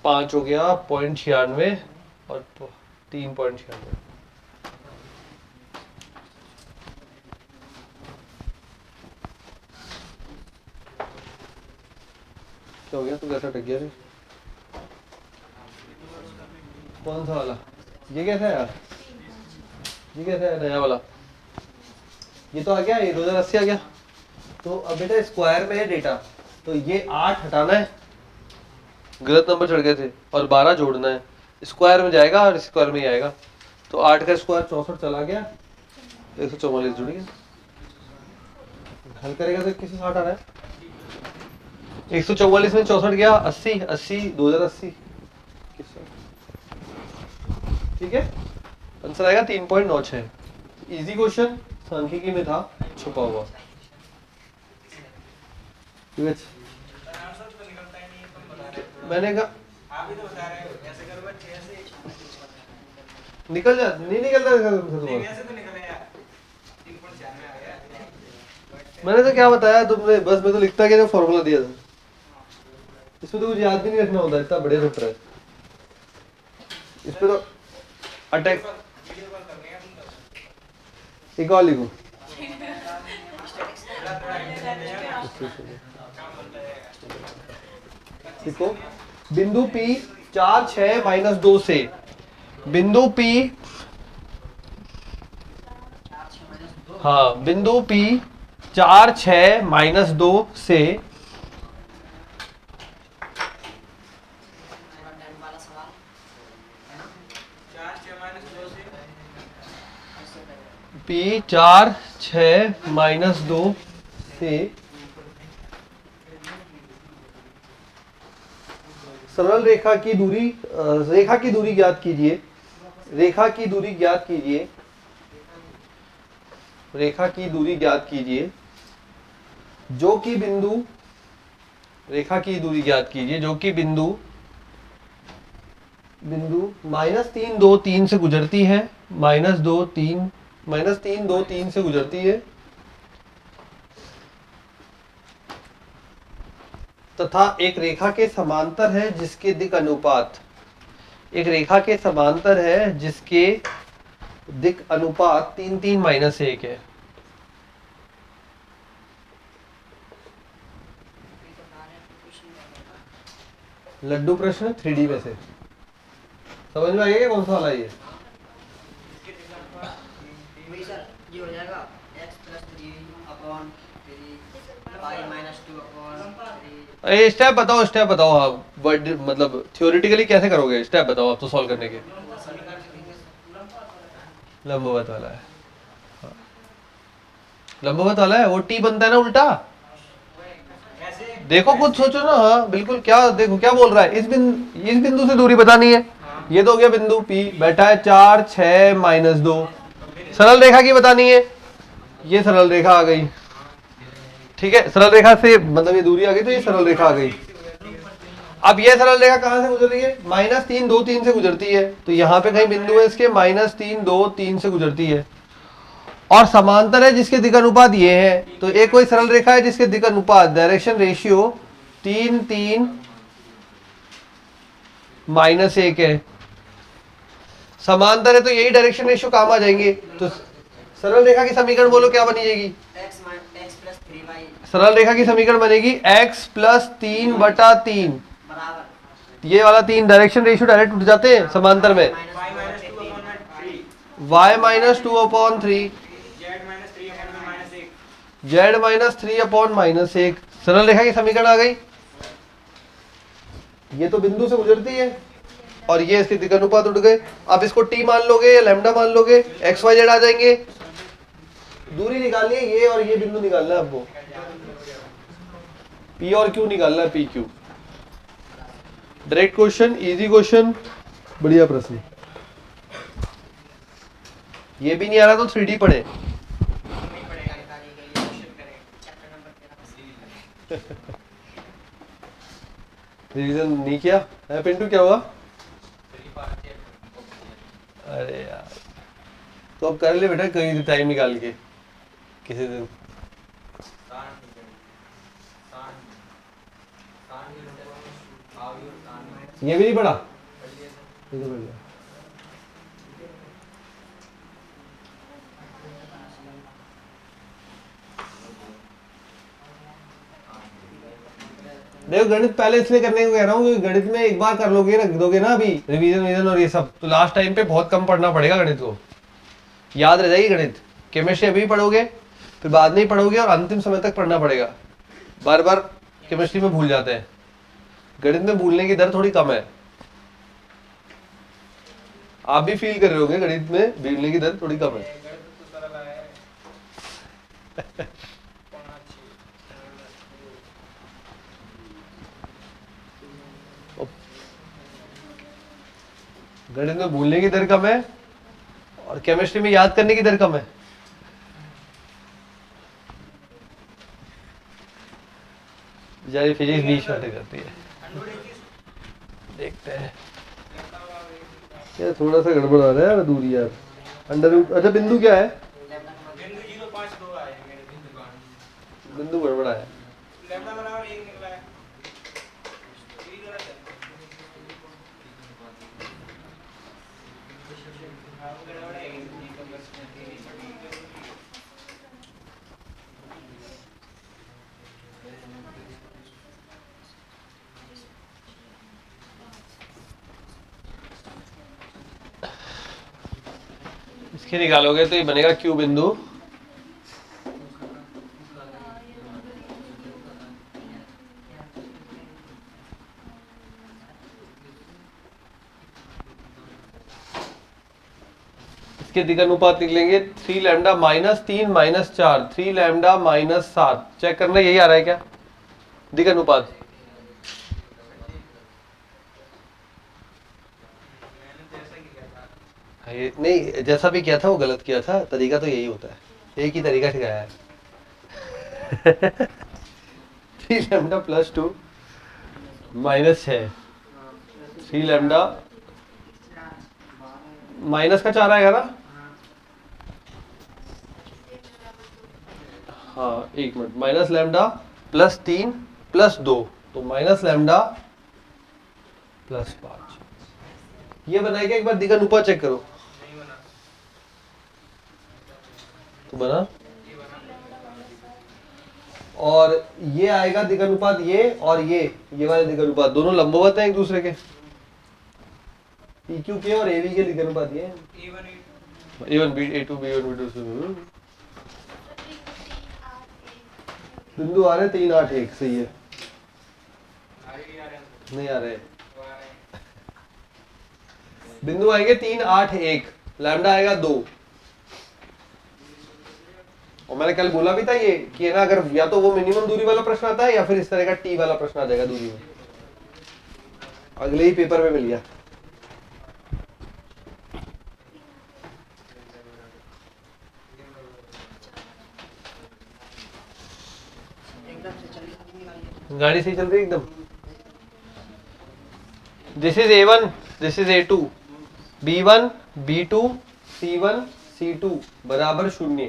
5 हो गया 0.96 और 3.96 क्या हो गया तू कैसा अटक गया रे कौन सा वाला ये कैसा है यार ये कैसा है नया वाला ये तो आ गया ये 2080 आ गया। तो अब बेटा स्क्वायर में है डेटा तो ये 8 हटाना है गलत नंबर चढ़ गए थे और 12 जोड़ना है स्क्वायर में जाएगा और स्क्वायर में ही आएगा तो 8 का स्क्वायर 64 चला गया 144 जुड़ गया हल करेगा तो 2160 आ रहा है 144 में 64 गया 80 80 2080 ठीक है आंसर आएगा 3.96 इजी क्वेश्चन सांख्यिकी में था छुपा हुआ ठीक है आंसर तो निकलता ही नहीं है तुम बता रहे हो मैंने कहा आप ही तो बता रहे हो ऐसे करो बच्चे ऐसे निकल जा नहीं निकलता नहीं तुम्हारा ऐसे तो निकले यार 3.4 में आ गया मैंने तो क्या बताया तुमने बस मैं तो लिखता क्या फॉर्मूला दिया था इसमें तो कुछ याद भी नहीं रखना होता इतना बढ़िया चैप्टर है इस पे तो अटैक वीडियो कॉल करनी है तुम एक और लिखो लिखो बिंदु P 4 6 माइनस 2 से बिंदु P हाँ बिंदु P 4 6 माइनस 2 से 10 वाला सवाल 4 6 माइनस 2 से P 4 6 माइनस 2 से सरल रेखा की दूरी ज्ञात कीजिए रेखा की दूरी ज्ञात कीजिए रेखा की दूरी ज्ञात कीजिए जो कि बिंदु रेखा की दूरी ज्ञात कीजिए जो कि बिंदु -3 2 3 से गुजरती है -2 3 -3 2 3 से गुजरती है तथा एक रेखा के समांतर है जिसके दिक् अनुपात एक रेखा के समांतर है जिसके दिक् अनुपात 3 3 माइनस 1 है। लड्डू प्रश्न 3D में से समझ में आ गया क्या कौन सा वाला ये वही सर ये हो जाएगा x + 3 upon 3 y - 2 upon 3 step बताओ आप वर्ड मतलब थ्योरेटिकली कैसे करोगे स्टेप बताओ आप तो सॉल्व करने के लंबवत वाला है हाँ। लंबवत वाला है वो टी बनता है ना उल्टा कैसे देखो खुद सोचो ना, हाँ बिल्कुल, क्या देखो क्या बोल रहा है, इस बिंदु से दूरी बतानी है। ये तो हो गया बिंदु P, बैठा है 4 6 -2। सरल रेखा की बतानी है, ये सरल रेखा आ गई, ठीक है, सरल रेखा से मतलब ये दूरी आ गई, तो ये सरल रेखा आ गई। अब ये सरल रेखा कहां से गुजर रही है, -3 2 3 से गुजरती है, तो यहाँ पे कहीं बिंदु है इसके -3 2 3 से गुजरती है, और समांतर है जिसके दिक् अनुपात ये है। तो एक कोई सरल रेखा है जिसके दिक् अनुपात डायरेक्शन रेशियो 3 3 -1 है, समांतर है, तो यही डायरेक्शन रेशियो काम आ जाएंगे। तो सरल रेखा की समीकरण बोलो क्या बनी जाएगी, x + 3y सरल रेखा की समीकरण बनेगी x + 3/3, बराबर ये वाला 3 डायरेक्शन रेशियो डायरेक्ट उठ जाते हैं समांतर में, y - 2/3 y - 3/-1 सरल रेखा की समीकरण आ गई। ये तो बिंदु से गुजरती है और ये इसके दिक् अनुपात उठ गए। आप इसको t मान लोगे या लैम्डा मान लोगे, x y z आ जाएंगे। दूरी निकालनी है, ये और ये बिंदु निकालना है आपको, p और q निकालना है, p q। Direct question, easy question, बढ़िया प्रश्न। ये भी नहीं आ रहा तो 3D पढ़े। रिवीजन नहीं किया है पिंटू, क्या हुआ? अरे यार, तो अब कर ले बेटा कहीं टाइम निकाल के किसी दिन। ये भी नहीं पढ़ा, ये तो बढ़िया। देखो गणित पहले इसलिए करने को कह रहा हूँ क्योंकि गणित में एक बार कर लोगे, रख दोगे ना अभी रिवीजन और ये सब, तो लास्ट टाइम पे बहुत कम पढ़ना पड़ेगा गणित को, याद रह जाएगी गणित। केमिस्ट्री अभी पढ़ोगे, फिर बाद में ही पढ़ोगे, और अंतिम समय तक पढ़ना पड़ेगा। बार बार केमिस्ट्री में भूल जाते हैं, गणित में भूलने की दर थोड़ी कम है। आप भी फील कर रहे होगे, गणित में भूलने की दर थोड़ी कम है। गणित में भूलने की दर कम है और केमिस्ट्री में याद करने की दर कम है। बेचारी फिजिक्स 20 मिनट करती है। देखते हैं, यार थोड़ा सा गड़बड़ आ रहा है यार, दूरी यार, अंडर। अच्छा बिंदु क्या है, बिंदु गड़बड़ा है। इसके निकालोगे तो ये बनेगा क्यू बिंदु, इसके दिक् अनुपात निकलेंगे 3 लैम्डा -3 -4, 3 लैम्डा -7। चेक करना यही आ रहा है क्या दिक् अनुपात? ये नहीं, जैसा भी किया था वो गलत किया था, तरीका तो यही होता है, एक ही तरीका सिखाया है। 3 लैम्डा +2 -6, 3 लैम्डा माइनस का 4 आएगा ना, हाँ एक मिनट, -λ +3 +2, तो -λ +5। ये बनाएगा, एक बार दिक् अनुपात चेक करो। तो बना, और ये आएगा दिक् अनुपात, ये और ये वाले दिक् अनुपात दोनों लंबवत हैं एक दूसरे के, PQ के और AV के दिक् अनुपात ये A1 A2 B1 B2 बिंदु आ रहे 3 8 1, सही है, नहीं आ रहे बिंदु आएंगे 3 8 1, लैम्डा आएगा 2, और मैंने कल बोला भी था ये कि है ना, अगर या तो वो मिनिमम दूरी वाला प्रश्न आता है या फिर इस तरह का टी वाला प्रश्न आ जाएगा दूरी में। अगले ही पेपर में मिल गया। एकदम से चली नहीं वाली गाड़ी सही चल रही है एकदम। This is A1, this is A2, B1, B2, C1, C2 बराबर 0।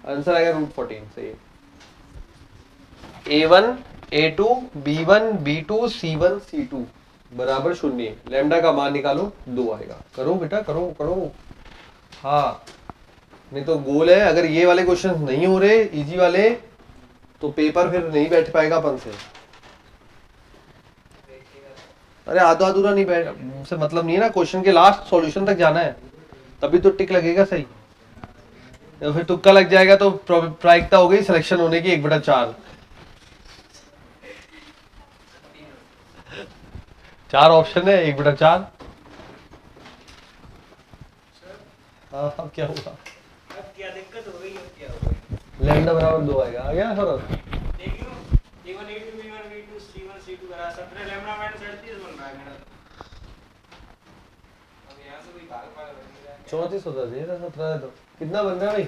आंसर आएगा √14। सही है। A1, A2, B1, B2, C1, C2 बराबर 0। लैम्डा का मान निकालो, 2 आएगा। करो बेटा, करो करो। हाँ, नहीं तो गोल है, अगर ये वाले क्वेश्चन नहीं हो रहे इजी वाले तो पेपर फिर नहीं बैठ पाएगा अपन से। अरे आधा अधूरा नहीं बैठ से मतलब नहीं है ना, क्वेश्चन के लास्ट सॉल्यूशन तक जाना है, तभी तो टिक लगेगा सही। या फिर तुक्का लग जाएगा तो प्रायिकता हो गई सिलेक्शन होने की 1/4। 4 ऑप्शन है, 1/4। हाँ अब क्या हुआ? अब क्या दिक्कत हो गई, अब क्या हो गई? लैम्डा बराबर 2 आएगा। आ गया सर? देखियो A1 A2 B1 B2 C1 C2 बराबर 17 लैम्डा माइनस 38 बन रहा है मेरा। अब यहाँ से कोई भाग भाग बन रहा है। 34 होता चाहिए था, 17 है तो कितना बन रहा है भाई?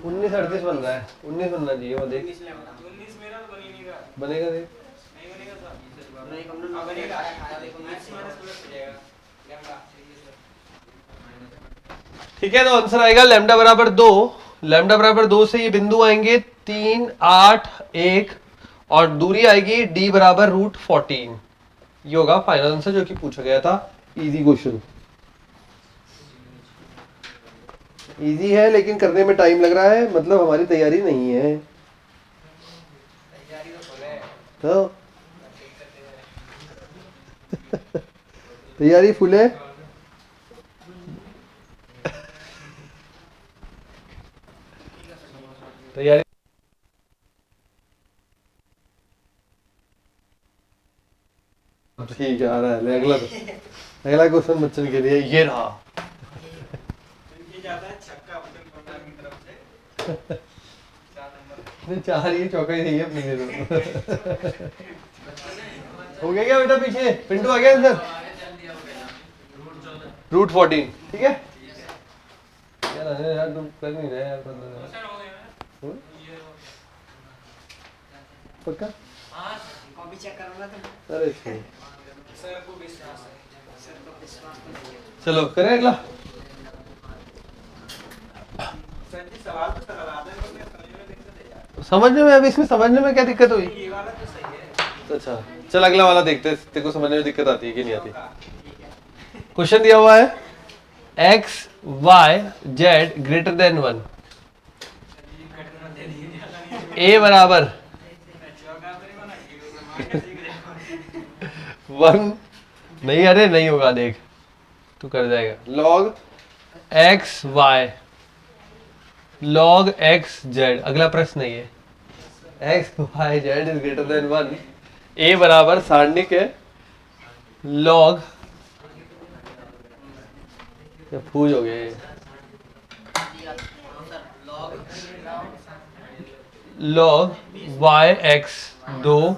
19 38 बन रहा है। 19 बनना चाहिए। वो देख 19 मेरा तो बन ही नहीं रहा। बनेगा। देख नहीं बनेगा सर। नहीं कम ना हाँ बनेगा। देखो मैक्स माइनस प्लस हो जाएगा लैम्डा। ठीक है, तो आंसर आएगा लैम्डा बराबर 2। लैम्डा बराबर 2 से ये बिंदु आएंगे 3, 8, 1 और दूरी आएगी d बराबर √14। ये होगा फाइनल आंसर जो कि पूछा गया था। इजी क्वेश्चन, इजी है लेकिन करने में टाइम लग रहा है, मतलब हमारी तैयारी नहीं है तैयारी तो फुल है। तो तैयारी फुल है। तैयारी ठीक है, आ रहा है अगला क्वेश्चन बच्चन के लिए ये रहा। ये जाता है छक्का बटन पंडाल की तरफ से 4 नंबर। नहीं, 4 ये चौका ही नहीं है अपने लिए तो। हो गया क्या बेटा? पीछे पिंटू आ गया आंसर √14। ठीक है यार, तुम कर नहीं रहे यार। पक्का? कॉपी चेक करो ना तुम। अरे छोड़। सर को विश्वास है। सर को विश्वास नहीं है। चलो करें अगला। सर जी सवाल तो सरल आता है, पर समझने में दिक्कत है यार। समझने में, अब इसमें समझने में क्या दिक्कत हुई? ये वाला तो सही है। अच्छा चल अगला वाला देखते हैं, तेरे को समझने में दिक्कत आती है कि नहीं आती। क्वेश्चन दिया हुआ है x y z greater than 1। a बराबर 1 नहीं, अरे नहीं होगा, देख तू कर जाएगा। log x y log x z, अगला प्रश्न नहीं है। x y z is greater than 1। a बराबर सारणिक है log, क्या फूज हो गए, log y x 2।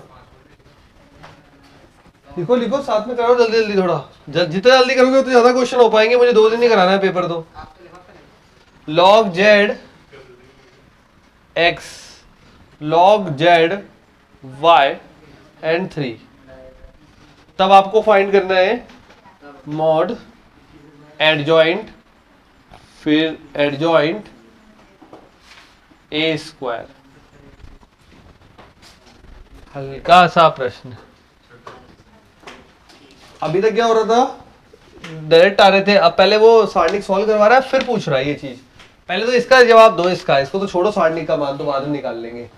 लिखो लिखो साथ में करो जल्दी जल्दी, थोड़ा जितना जल्दी करोगे उतने ज्यादा क्वेश्चन हो पाएंगे। मुझे 2 दिन नहीं कराना है पेपर तो। log z x log z y and 3। तब आपको फाइंड करना है मॉड एडजॉइंट, फिर एडजॉइंट a स्क्वायर। हल्का सा प्रश्न। अभी तक क्या हो रहा था, डायरेक्ट आ रहे थे, अब पहले वो सारणिक सॉल्व करवा रहा है फिर पूछ रहा है ये चीज। पहले तो इसका जवाब दो, इसको तो छोड़ो, सारणिक का मान तो बाद में निकाल लेंगे।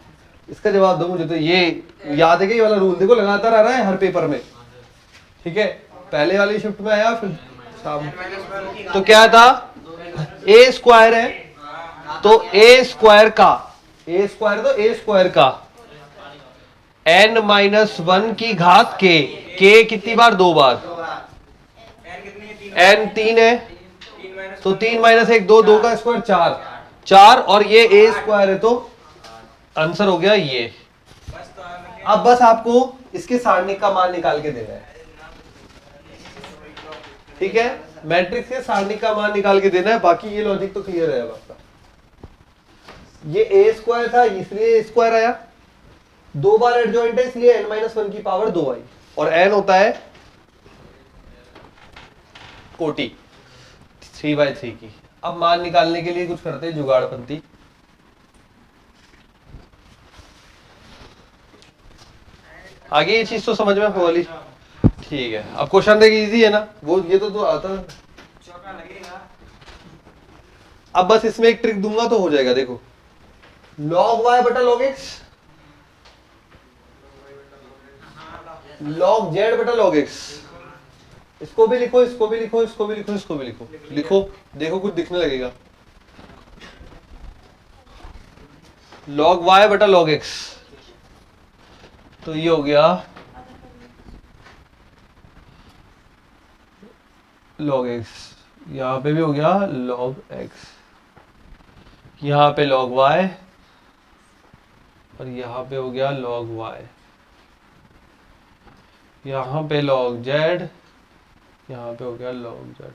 इसका जवाब दो मुझे। तो ये याद है कि ये वाला रूल देखो लगातार आ रहा है हर पेपर में। ठीक है, पहले वाली शिफ्ट में आया, फिर शाम तो क्या था, a स्क्वायर है तो a स्क्वायर का, a स्क्वायर तो a स्क्वायर का n-1 की घात k कितनी बार? 2 बार। n कितनी है? 3 n 3 है 3 माइनस तो 3 - 1 2, 2 का स्क्वायर 4। 4 और ये a स्क्वायर है तो आंसर हो गया ये। बस तो आगे अब बस आपको इसके सारणिक का मान निकाल के देना है, ठीक है। मैट्रिक्स के सारणिक का मान निकाल के देना है, बाकी ये लॉजिक तो क्लियर है अब आपका। ये a स्क्वायर था इसलिए a स्क्वायर आया, 2 बार एडजॉइंट है इसलिए n-1 की पावर 2 आई, और n होता है कोटि 3/3 की। अब मान निकालने के लिए कुछ करते हैं जुगाड़पंती। आगे ये चीज तो समझ में आपको वाली, ठीक है। अब क्वेश्चन देखिए इजी है ना, वो ये तो आता है। चौका लगेगा। अब बस इसमें एक ट्रिक दूंगा तो हो जाएगा। देखो log y बटा log x, log z बटा log x, इसको भी लिखो, इसको भी लिखो, इसको भी लिखो, इसको भी लिखो। लिखो, देखो कुछ दिखने लगेगा। log y बटा log x, तो ये हो गया log x, यहां पे भी हो गया log x, यहां पे log y, और यहां पे हो गया log y, यहां पे log z, यहां पे हो गया log z।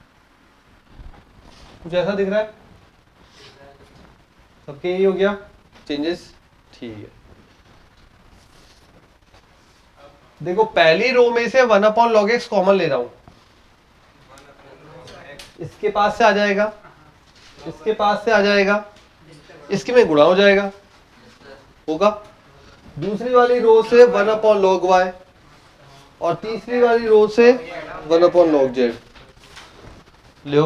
कुछ ऐसा दिख रहा है सबके? यही हो गया चेंजेस, ठीक है। देखो पहली रो में से 1/log x कॉमन ले रहा हूं, इसके पास से आ जाएगा, इसके पास से आ जाएगा, इसके में गुणा हो जाएगा, होगा। दूसरी वाली रो से 1/log y, और तीसरी वाली रो से 1/log z लो।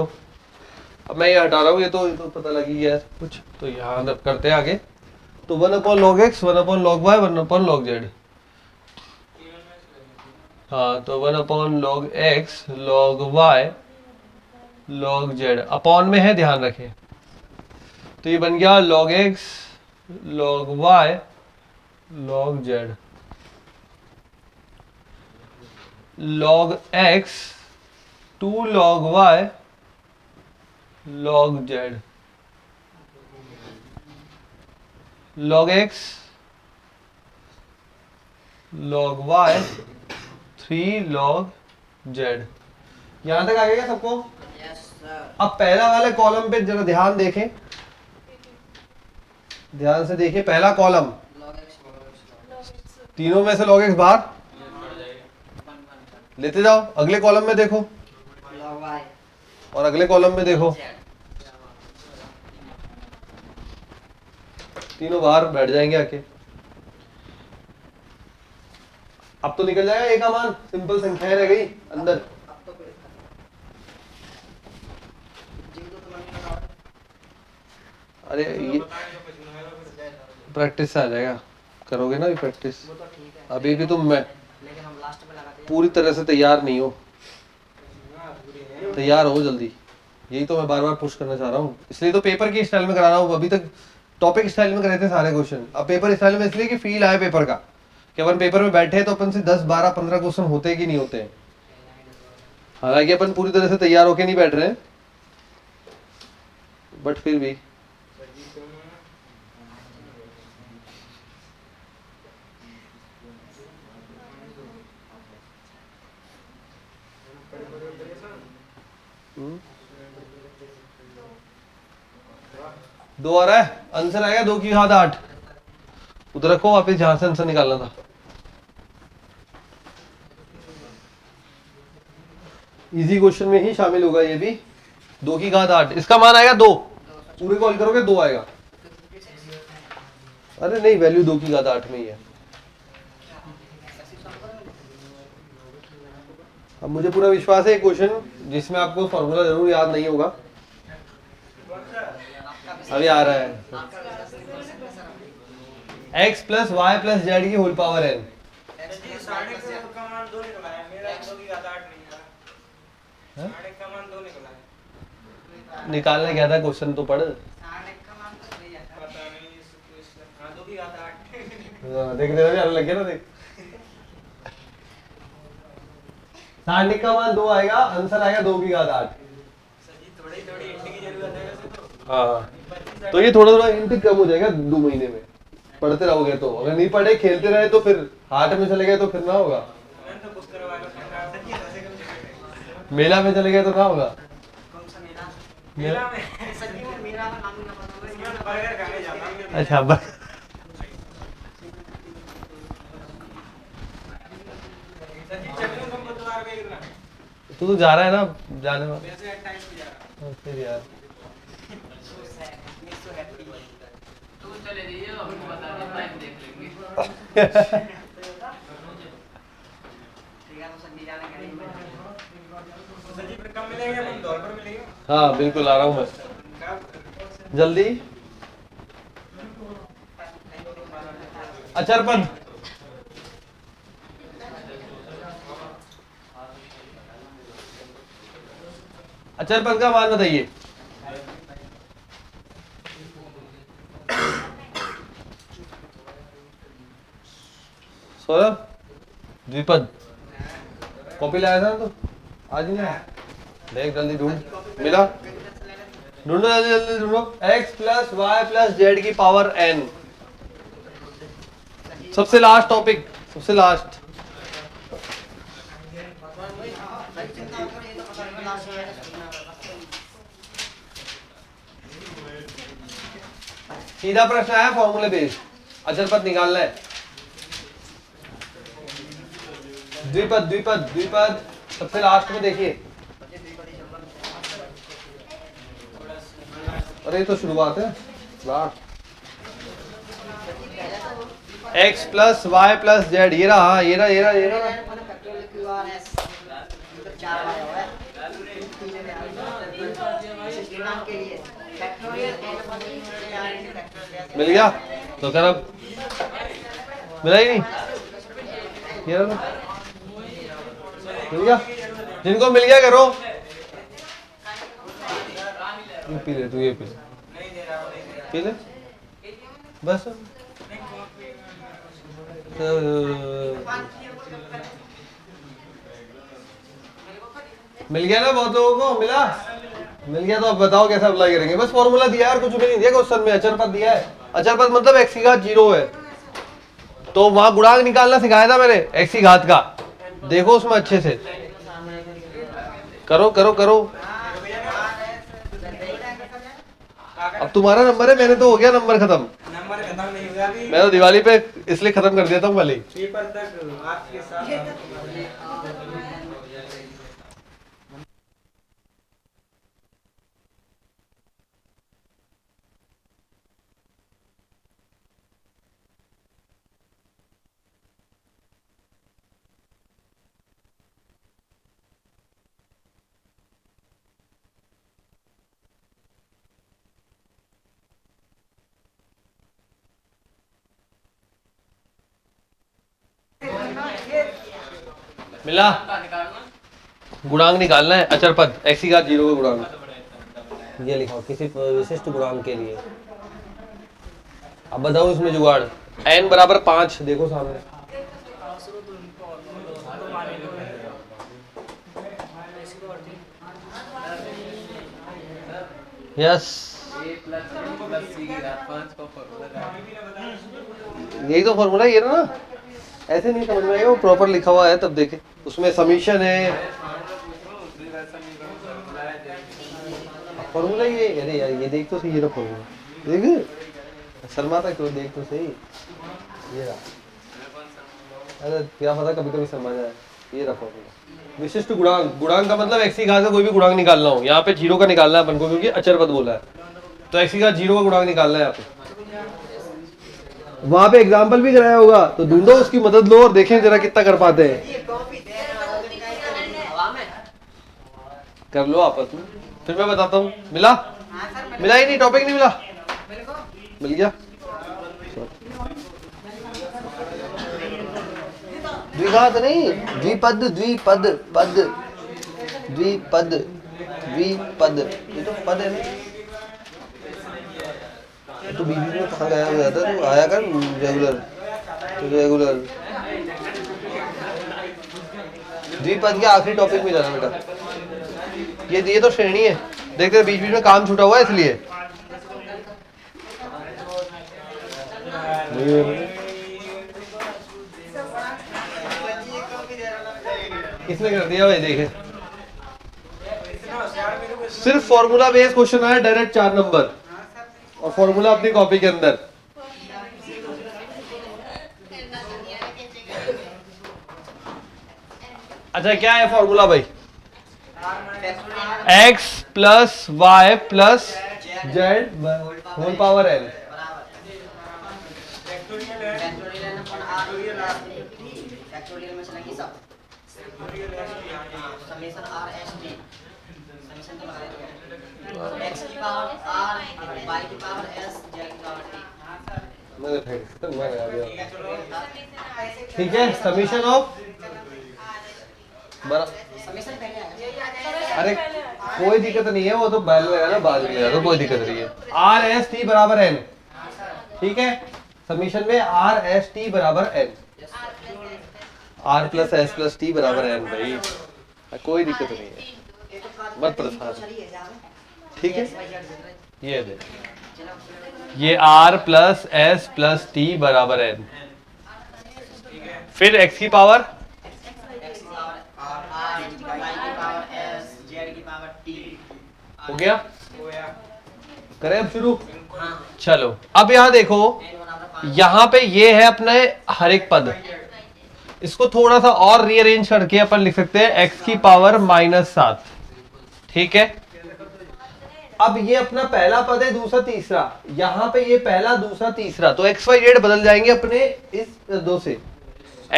अब मैं ये हटा रहा हूँ, ये तो पता लग ही गया है कुछ, तो यहाँ करते हैं आगे। तो 1/log x, 1/log y, 1/log z, हाँ तो 1/log x, log y, log z, upon में है ध्यान रखें। तो ये बन गया log x, log y, log z, log x 2 log y, log z, log x, log y 3 log z। यहां तक आ गया क्या सबको? Yes sir. अब पहला वाले कॉलम पे जरा ध्यान देखें, ध्यान से देखिए। पहला कॉलम, log x तीनों में से log x बाहर 1 लेते जाओ। अगले कॉलम में देखो, log y और अगले कॉलम में देखो, तीनों बाहर बैठ जाएंगे आके। अब तो निकल जाएगा एक का मान, सिंपल संख्याएं रह गई अंदर। अब तो कोई जिंदो तो बनने लगा। अरे ये प्रैक्टिस से आ जाएगा, करोगे ना ये प्रैक्टिस। वो तो ठीक है, अभी भी तुम मैं लेकिन हम लास्ट में लगाते हैं। पूरी तरह से तैयार नहीं हो, तैयार हो जल्दी। यही तो मैं बार बार पुश करना चाह रहा हूँ, इसलिए तो पेपर की स्टाइल में करा रहा हूँ। अभी तक टॉपिक स्टाइल में करे थे सारे क्वेश्चन, अब पेपर स्टाइल में इसलिए कि फील आए पेपर का, कि अपन पेपर में बैठे तो अपन से 10, 12, 15 क्वेश्चन होते कि नहीं होते हैं। हालांकि अपन पूरी तरह से तैयार होके नहीं बैठ रहे हैं, बट फिर भी दो आ रहा है, आंसर आएगा 2 की घात 8। उधर रखो, वापिस जहां से आंसर निकालना था। इजी क्वेश्चन में ही शामिल होगा ये भी। 2 की घात 8, इसका मान आएगा 2, पूरे कॉल करोगे 2 आएगा। अरे नहीं, वैल्यू 2 की घात 8 में ही है। अब मुझे पूरा विश्वास है क्वेश्चन जिसमें आपको फॉर्मूला जरूर याद नहीं होगा, अभी आ रहा है। x plus y plus z की होल पावर n। साढ़े का मान 2 निकला है, मेरा 2 की घात 8 नहीं है। साढ़े का मान 2 निकला है। निकालने गया था, क्वेश्चन तो पढ़। साढ़े का मान तो सही है। पता नहीं हां 2 की घात 8। देख रहे हो, लग गया ना, देख। सारणिक का मान 2 आएगा, आंसर आएगा 2 की घात 8। सर जी थोड़ी थोड़ी हिंट की जरूरत है वैसे तो। हाँ तो ये थोड़ा थोड़ा हिंट कम हो जाएगा 2 महीने में, पढ़ते रहोगे तो। अगर नहीं पढ़े खेलते रहे तो फिर हार्ट में चले गए तो फिर ना होगा, मैंने तो बुक करवा के रखा है। सच्ची ऐसे कभी मेला में चले गए तो ना होगा। कौन सा मेला? मेला में सच्ची में मेला का नाम ही ना पता हो। मैं बर्गर खाने जाता हूँ। अच्छा सच्ची चक्कर में तुमको तुम्हारे पे इतना तू तो जा रहा है ना जाने में वैसे 28 पे जा रहा फिर यार। सो हैप्पी तू चले जाइए हमको बता दे, टाइम देख लेंगे। ठीक है, तो संजय जाने का नहीं। सच्ची पर कम मिलेगा या दौड़ पर मिलेगा? हाँ बिल्कुल आ रहा हूँ मैं कब? जल्दी। अचरपद अचरपद का मान बताइए। सौरभ द्विपद कॉपी लाया था ना तो आज नहीं आया, देख जल्दी ढूंढ। मिला? ढूंढो जल्दी जल्दी ढूंढो। x plus y plus z की पावर n, सबसे लास्ट टॉपिक, सबसे लास्ट। सीधा प्रश्न आया फॉर्मूले बेस्ड, अचरपद निकालना है। द्विपद द्विपद द्विपद सबसे लास्ट में देखिए। अरे ये तो शुरुआत है। x plus y plus z, ये रहा ये रहा ये रहा ये रहा। मिल गया तो कर, अब मिला ही नहीं, ये रहा। मिल गया, जिनको मिल गया करो। ये पी ले, तू ये पी ले, नहीं दे रहा, नहीं दे रहा। पी ले बस। मिल गया ना बहुत लोगों को? मिला? मिल गया तो अब बताओ कैसे अप्लाई करेंगे। बस फॉर्मूला दिया है, कुछ भी नहीं दिया क्वेश्चन में। अचरपद दिया है, अचरपद मतलब x की घात 0 है, तो वहां गुणांक निकालना सिखाया था मैंने x की घात का। देखो उसमें अच्छे से करो करो करो। अब तुम्हारा नंबर है, मैंने तो हो गया नंबर खत्म। नंबर खत्म नहीं हुआ अभी। मैं तो दिवाली पे इसलिए खत्म कर देता हूँ पहले ही। पेपर तक आपके साथ मिला? गुणांक निकालना है अचरपद, x की घात 0 का गुणांक। ये लिखो किसी विशिष्ट गुणांक के लिए। अब बताओ इसमें जुगाड़। n बराबर 5, देखो सामने। यस, यही तो फॉर्मूला ये ना। ऐसे नहीं समझ में आएगा, वो प्रॉपर लिखा हुआ है तब देखे। उसमें समीशन है, फॉर्मूला ये। अरे यार ये देख तो सही, ये रहा फॉर्मूला, देख शर्माता क्यों, देख तो सही, ये रहा। अरे क्या पता कभी कभी शर्मा जाए। ये रहा फॉर्मूला। विशिष्ट गुणांक, गुणांक का मतलब x की घात का कोई भी गुणांक निकालना हो। यहाँ पे 0 का निकालना है अपन को, क्योंकि अचरपद बोला है, तो x की घात 0 का गुणांक निकालना है यहाँ पे। वहां पे एग्जाम्पल भी कराया होगा, तो ढूंढो उसकी मदद लो और देखें जरा कितना कर पाते हैं। कर लो आपस में, फिर मैं बताता हूँ। मिला? मिला ही नहीं, टॉपिक नहीं मिला। मिल गया? द्विघात नहीं, द्विपद द्विपद पद द्विपद द्विपद, ये तो पद है ना। तो बीच में कहाँ गया हुआ था, तो आया कर रेगुलर, तो रेगुलर। द्विपद के आखिरी टॉपिक में जाना बेटा। ये तो श्रेणी है, देखते बीच बीच में काम छूटा हुआ है इसलिए। किसने कर दिया भाई? देखे सिर्फ फॉर्मूला बेस्ड क्वेश्चन आया डायरेक्ट 4 नंबर और फॉर्मूला अपनी कॉपी के अंदर। अच्छा क्या है फॉर्मूला भाई? x plus y plus z whole power n। Factorial में चला कि सब summation r s t summation तो लगा दो x की पावर r y की पावर s z की पावर t। ठीक है समीशन ऑफ समेशन पहले आया। अरे कोई दिक्कत नहीं है, वो तो बैल में है ना, बाद में है तो कोई दिक्कत नहीं है। आर एस टी बराबर एन, ठीक है समीशन में आर एस टी बराबर n, r plus s plus t बराबर एन भाई, कोई दिक्कत नहीं है, मत परेशान। ठीक है ये दे, ये r plus s plus t बराबर एन, फिर एक्स की पावर हो गया। करें अब शुरू? चलो अब यहां देखो, यहां पे ये है अपने हर एक पद, इसको थोड़ा सा और रीअरेंज करके अपन लिख सकते हैं x की पावर -7, ठीक है। अब ये अपना पहला पद है, दूसरा तीसरा, यहां पे ये पहला दूसरा तीसरा, तो x y z बदल जाएंगे अपने इस पदों से,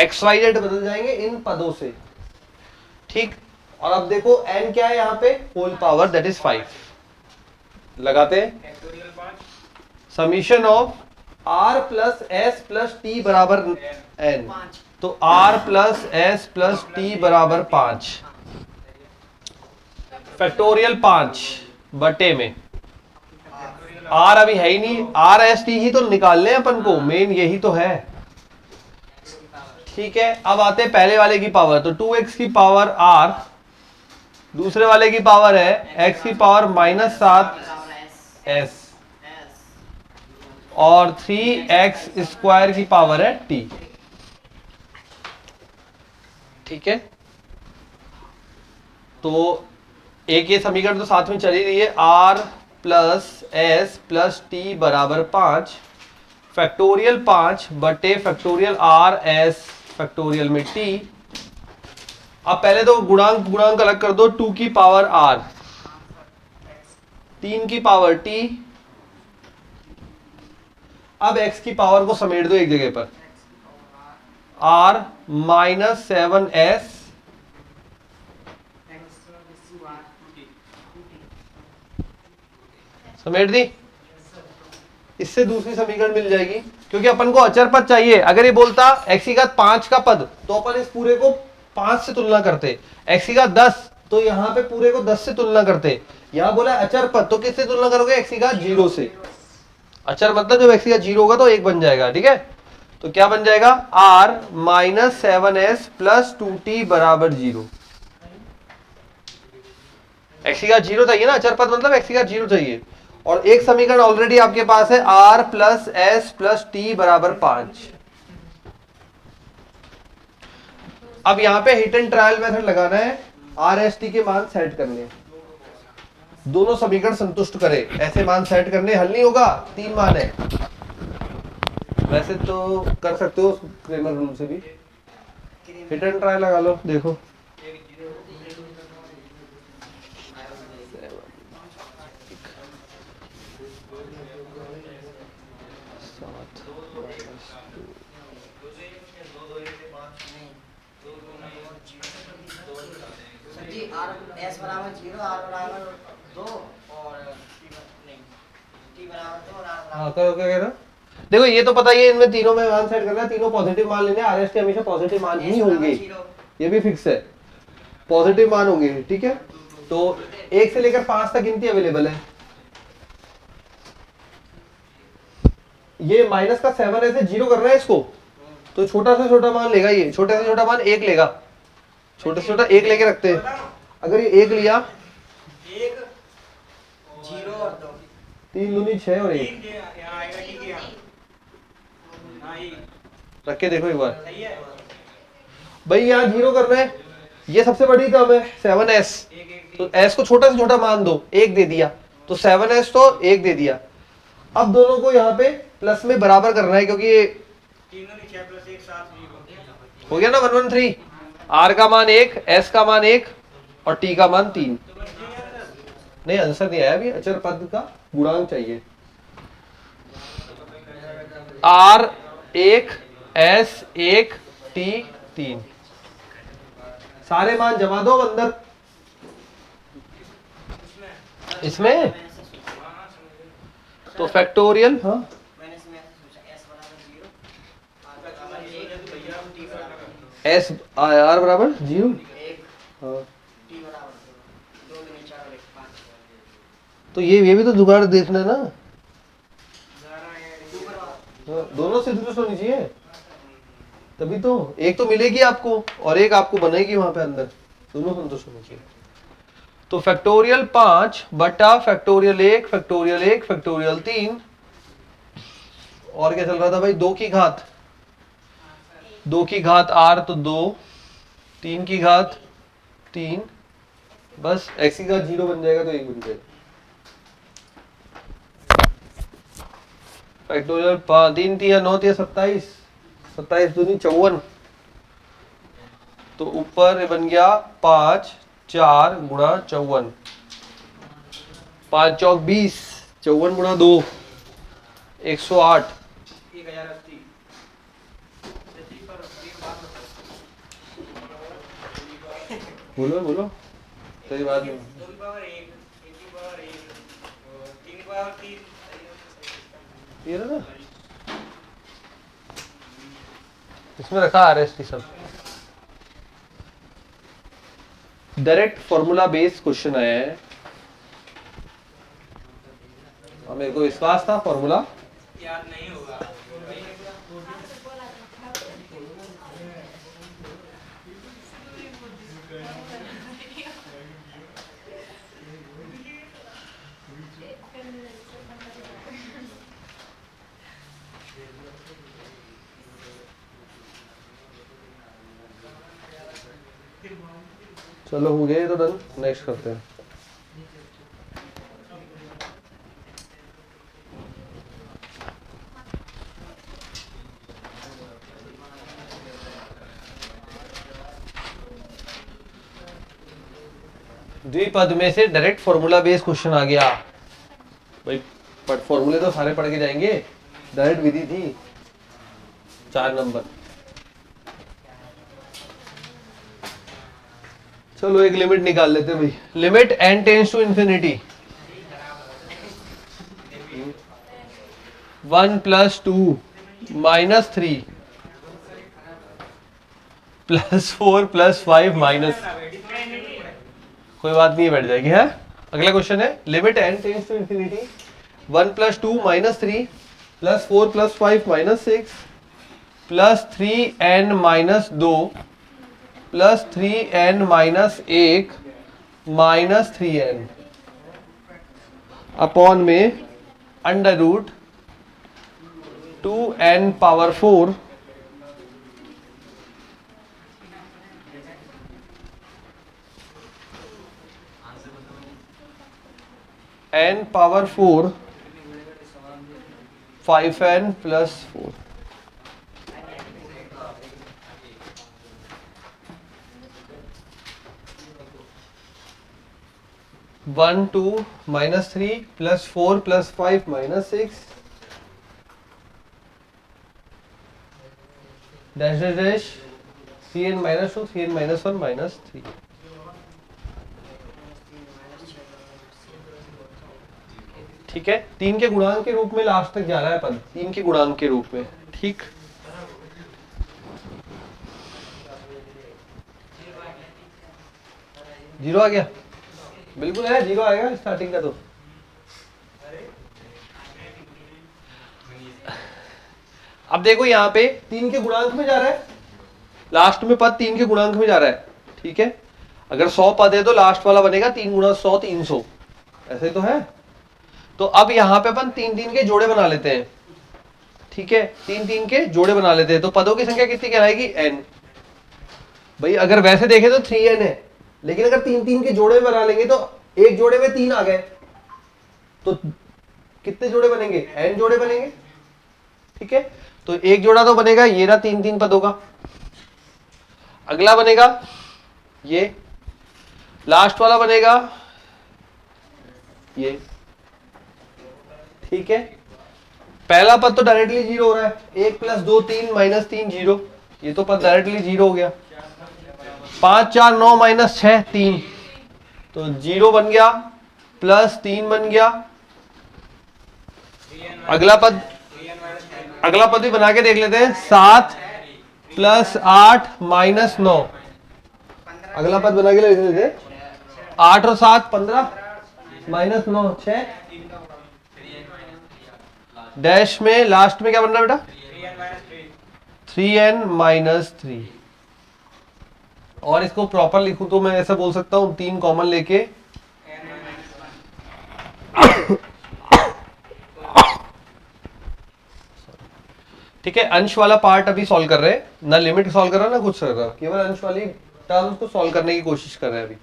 x y z बदल जाएंगे इन पदों से, ठीक। और अब देखो n क्या है यहाँ पे, होल पावर दैट इज 5, लगाते हैं summation of r plus s plus t बराबर n, तो r plus s plus t बराबर 5, फैक्टोरियल 5 बटे में r अभी है ही नहीं, r s t ही तो निकालने अपन को, मेन यही तो है, ठीक है। अब आते हैं पहले वाले की पावर, तो 2x की पावर r, दूसरे वाले की पावर है x की पावर -7 s और 3x स्क्वायर की पावर है t, ठीक है। तो एक ये समीकरण तो साथ में चल ही रही है, r plus s plus t बराबर 5, फैक्टोरियल 5 बटे फैक्टोरियल r s फैक्टोरियल में t। अब पहले तो गुणांक अलग कर दो, 2 की पावर r, 3 की पावर t, अब x की पावर को समेट दो एक जगह पर, r -7s समेट दी, इससे दूसरी समीकरण मिल जाएगी, क्योंकि अपन को अचर पद चाहिए। अगर ये बोलता x की घात 5 का पद तो अपन इस पूरे को 5 से तुलना करते, x की घात 10 तो यहाँ पे पूरे को 10 से तुलना करते, यहाँ बोला अचर पद तो किससे तुलना करोगे, x की घात 0 से। अचर मतलब जब x की घात 0 होगा तो 1 बन जाएगा, ठीक है। तो क्या बन जाएगा, r -7s प्लस 2t बराबर 0, x की घात 0 चाहिए ना, अचर पद मतलब x की घात 0 चाहिए। और एक समीकरण ऑलरेडी आपके पास है, r plus s plus t बराबर 5। अब यहां पे हिट एंड ट्रायल मेथड लगाना है, आर एस टी के मान सेट करने, दोनों समीकरण संतुष्ट करे, ऐसे मान सेट करने, हल नहीं होगा, 3 मान है। वैसे तो कर सकते हो क्रेमर रूल से भी, हिट एंड ट्रायल लगा लो, देखो जी r s बराबर 0, r बराबर 2 और t बराबर 2 और r बराबर, हाँ करो, क्या कह रहे हो? देखो ये तो पता ही है, इनमें तीनों में मान सेट करना है, तीनों पॉजिटिव मान लेने, आर एस टी हमेशा पॉजिटिव मान ही होंगे, ये भी फिक्स है, पॉजिटिव मान होंगे, ठीक है। तो 1 से लेकर 5 तक गिनती अवेलेबल है, ये माइनस का 7 ऐसे 0 कर रहा है इसको, तो छोटा से छोटा मान लेगा, ये छोटे से छोटा मान 1 लेगा, छोटे से छोटा 1 लेके रखते हैं। अगर ये 1 लिया, 1 0 और 2 3 दूनी 6 और 1, हाँ ये रख के देखो एक बार सही है। भाई, यहाँ 0 करना है, ये सबसे बड़ी टर्म है 7s, एक एक तो s को छोटा से छोटा मान दो, 1 दे दिया, तो 7s तो 1 दे दिया। अब दोनों को यहाँ पे प्लस में बराबर करना है, क्योंकि ये तीनों नहीं 6 + 1 7 0 हो गया ना 113। r का मान 1, s का मान 1 और t का मान 3। तो बस ये यार नहीं, आंसर नहीं आया अभी, अचर पद का गुणांक चाहिए। r 1, s 1, t 3, सारे मान जमा दो अंदर इसमें। हाँ हाँ समझ गए। तो फैक्टोरियल, हाँ मैंने इसमें ऐसे सोचा s बराबर 0, आपका कमाल ये है तो भैया हम 3 बराबर s r बराबर 0, 1 हाँ t बराबर 2 2 दूनी 4 और 1 5। तो ये भी तो जुगाड़ देखना है ना, ज़रा है 2 बराबर हाँ, दोनों संतुष्ट होनी चाहिए, तभी तो एक तो मिलेगी आपको और एक आपको बनेगी वहां पे अंदर, दोनों संतुष्ट होनी चाहिए। तो फैक्टोरियल 5 बटा फैक्टोरियल 1 फैक्टोरियल 1 फैक्टोरियल 3, और क्या चल रहा था भाई, 2 की घात, 2 की घात r तो 2, 3 की घात 3, बस x की घात 0 बन जाएगा तो 1 बन जाएगा। फैक्टोरियल 3 3 9 3 27, 27 दूनी 54, तो ऊपर बन गया 5 4 गुणा 54, 5 चौक 20, 54 गुणा 2 108। 1080। जल्दी पर एक बात बताओ। बोलो बोलो, सही बात है। 2 की पावर 1 1 की पावर 1 3 की पावर 3। ये रहा ना, इसमें रखा RST सब। डायरेक्ट फॉर्मूला बेस्ड क्वेश्चन आया है और मेरे को विश्वास था फॉर्मूला याद नहीं होगा। चलो हो गए तो डन, नेक्स्ट करते हैं। द्विपद में से डायरेक्ट फॉर्मूला बेस्ड क्वेश्चन आ गया भाई, बट फॉर्मूले तो सारे पढ़ के जाएंगे, डायरेक्ट विधि थी 4 नंबर। चलो एक लिमिट निकाल लेते हैं भाई, limit n tends to infinity 1 + 2 - 3 +4 + 5 minus, कोई बात नहीं बैठ जाएगी है। अगला क्वेश्चन है, limit n tends to infinity 1 + 2 - 3 +4 + 5 -6 +3n - 2 +3n - 1 -3n upon में √2n power 4 n power 4 5n + 4। One two -3 +4 + 5 -6 dash dash dash Cn -2 Cn -1 -3। ठीक है, 3 के गुणांक के रूप में लास्ट तक जा रहा है पद, 3 के गुणांक के रूप में, ठीक। जीरो आ गया, बिल्कुल है, 0 आएगा स्टार्टिंग का। तो अब देखो यहाँ पे 3 के गुणांक में जा रहा है, लास्ट में पद 3 के गुणांक में जा रहा है, ठीक है। अगर 100 पद है तो लास्ट वाला बनेगा 3 × 100 300, ऐसे तो है। तो अब यहाँ पे अपन 3 3 के जोड़े बना लेते हैं, ठीक है, 3 3 के जोड़े बना लेते हैं, तो पदों की संख्या कितनी कहलाएगी? n। भाई अगर वैसे देखें तो 3n है, लेकिन अगर 3 3 के जोड़े बना लेंगे तो एक जोड़े में 3 आ गए, तो कितने जोड़े बनेंगे? n जोड़े बनेंगे। ठीक है, तो एक जोड़ा तो बनेगा ये ना 3 3 पदों का। अगला बनेगा ये, लास्ट वाला बनेगा ये। ठीक है, पहला पद तो डायरेक्टली जीरो हो रहा है, 1 + 2 3 -3 0, ये तो पद डायरेक्टली जीरो हो गया। 5 4 9 -6 3, तो 0 बन गया, +3 बन गया। अगला पद भी बना के देख लेते हैं, 7 + 8 -9। अगला पद बना के देख लेते हैं, 8 और 7 15 -9 6। डैश में लास्ट में क्या बन रहा है बेटा? 3n - 3। और इसको प्रॉपर लिखूं तो मैं ऐसा बोल सकता हूं, 3 कॉमन लेके ठीक है, अंश वाला पार्ट अभी सॉल्व कर रहे हैं, ना लिमिट सॉल्व कर रहा ना कुछ कर रहा, केवल अंश वाली टर्म्स को सॉल्व करने की कोशिश कर रहे हैं अभी।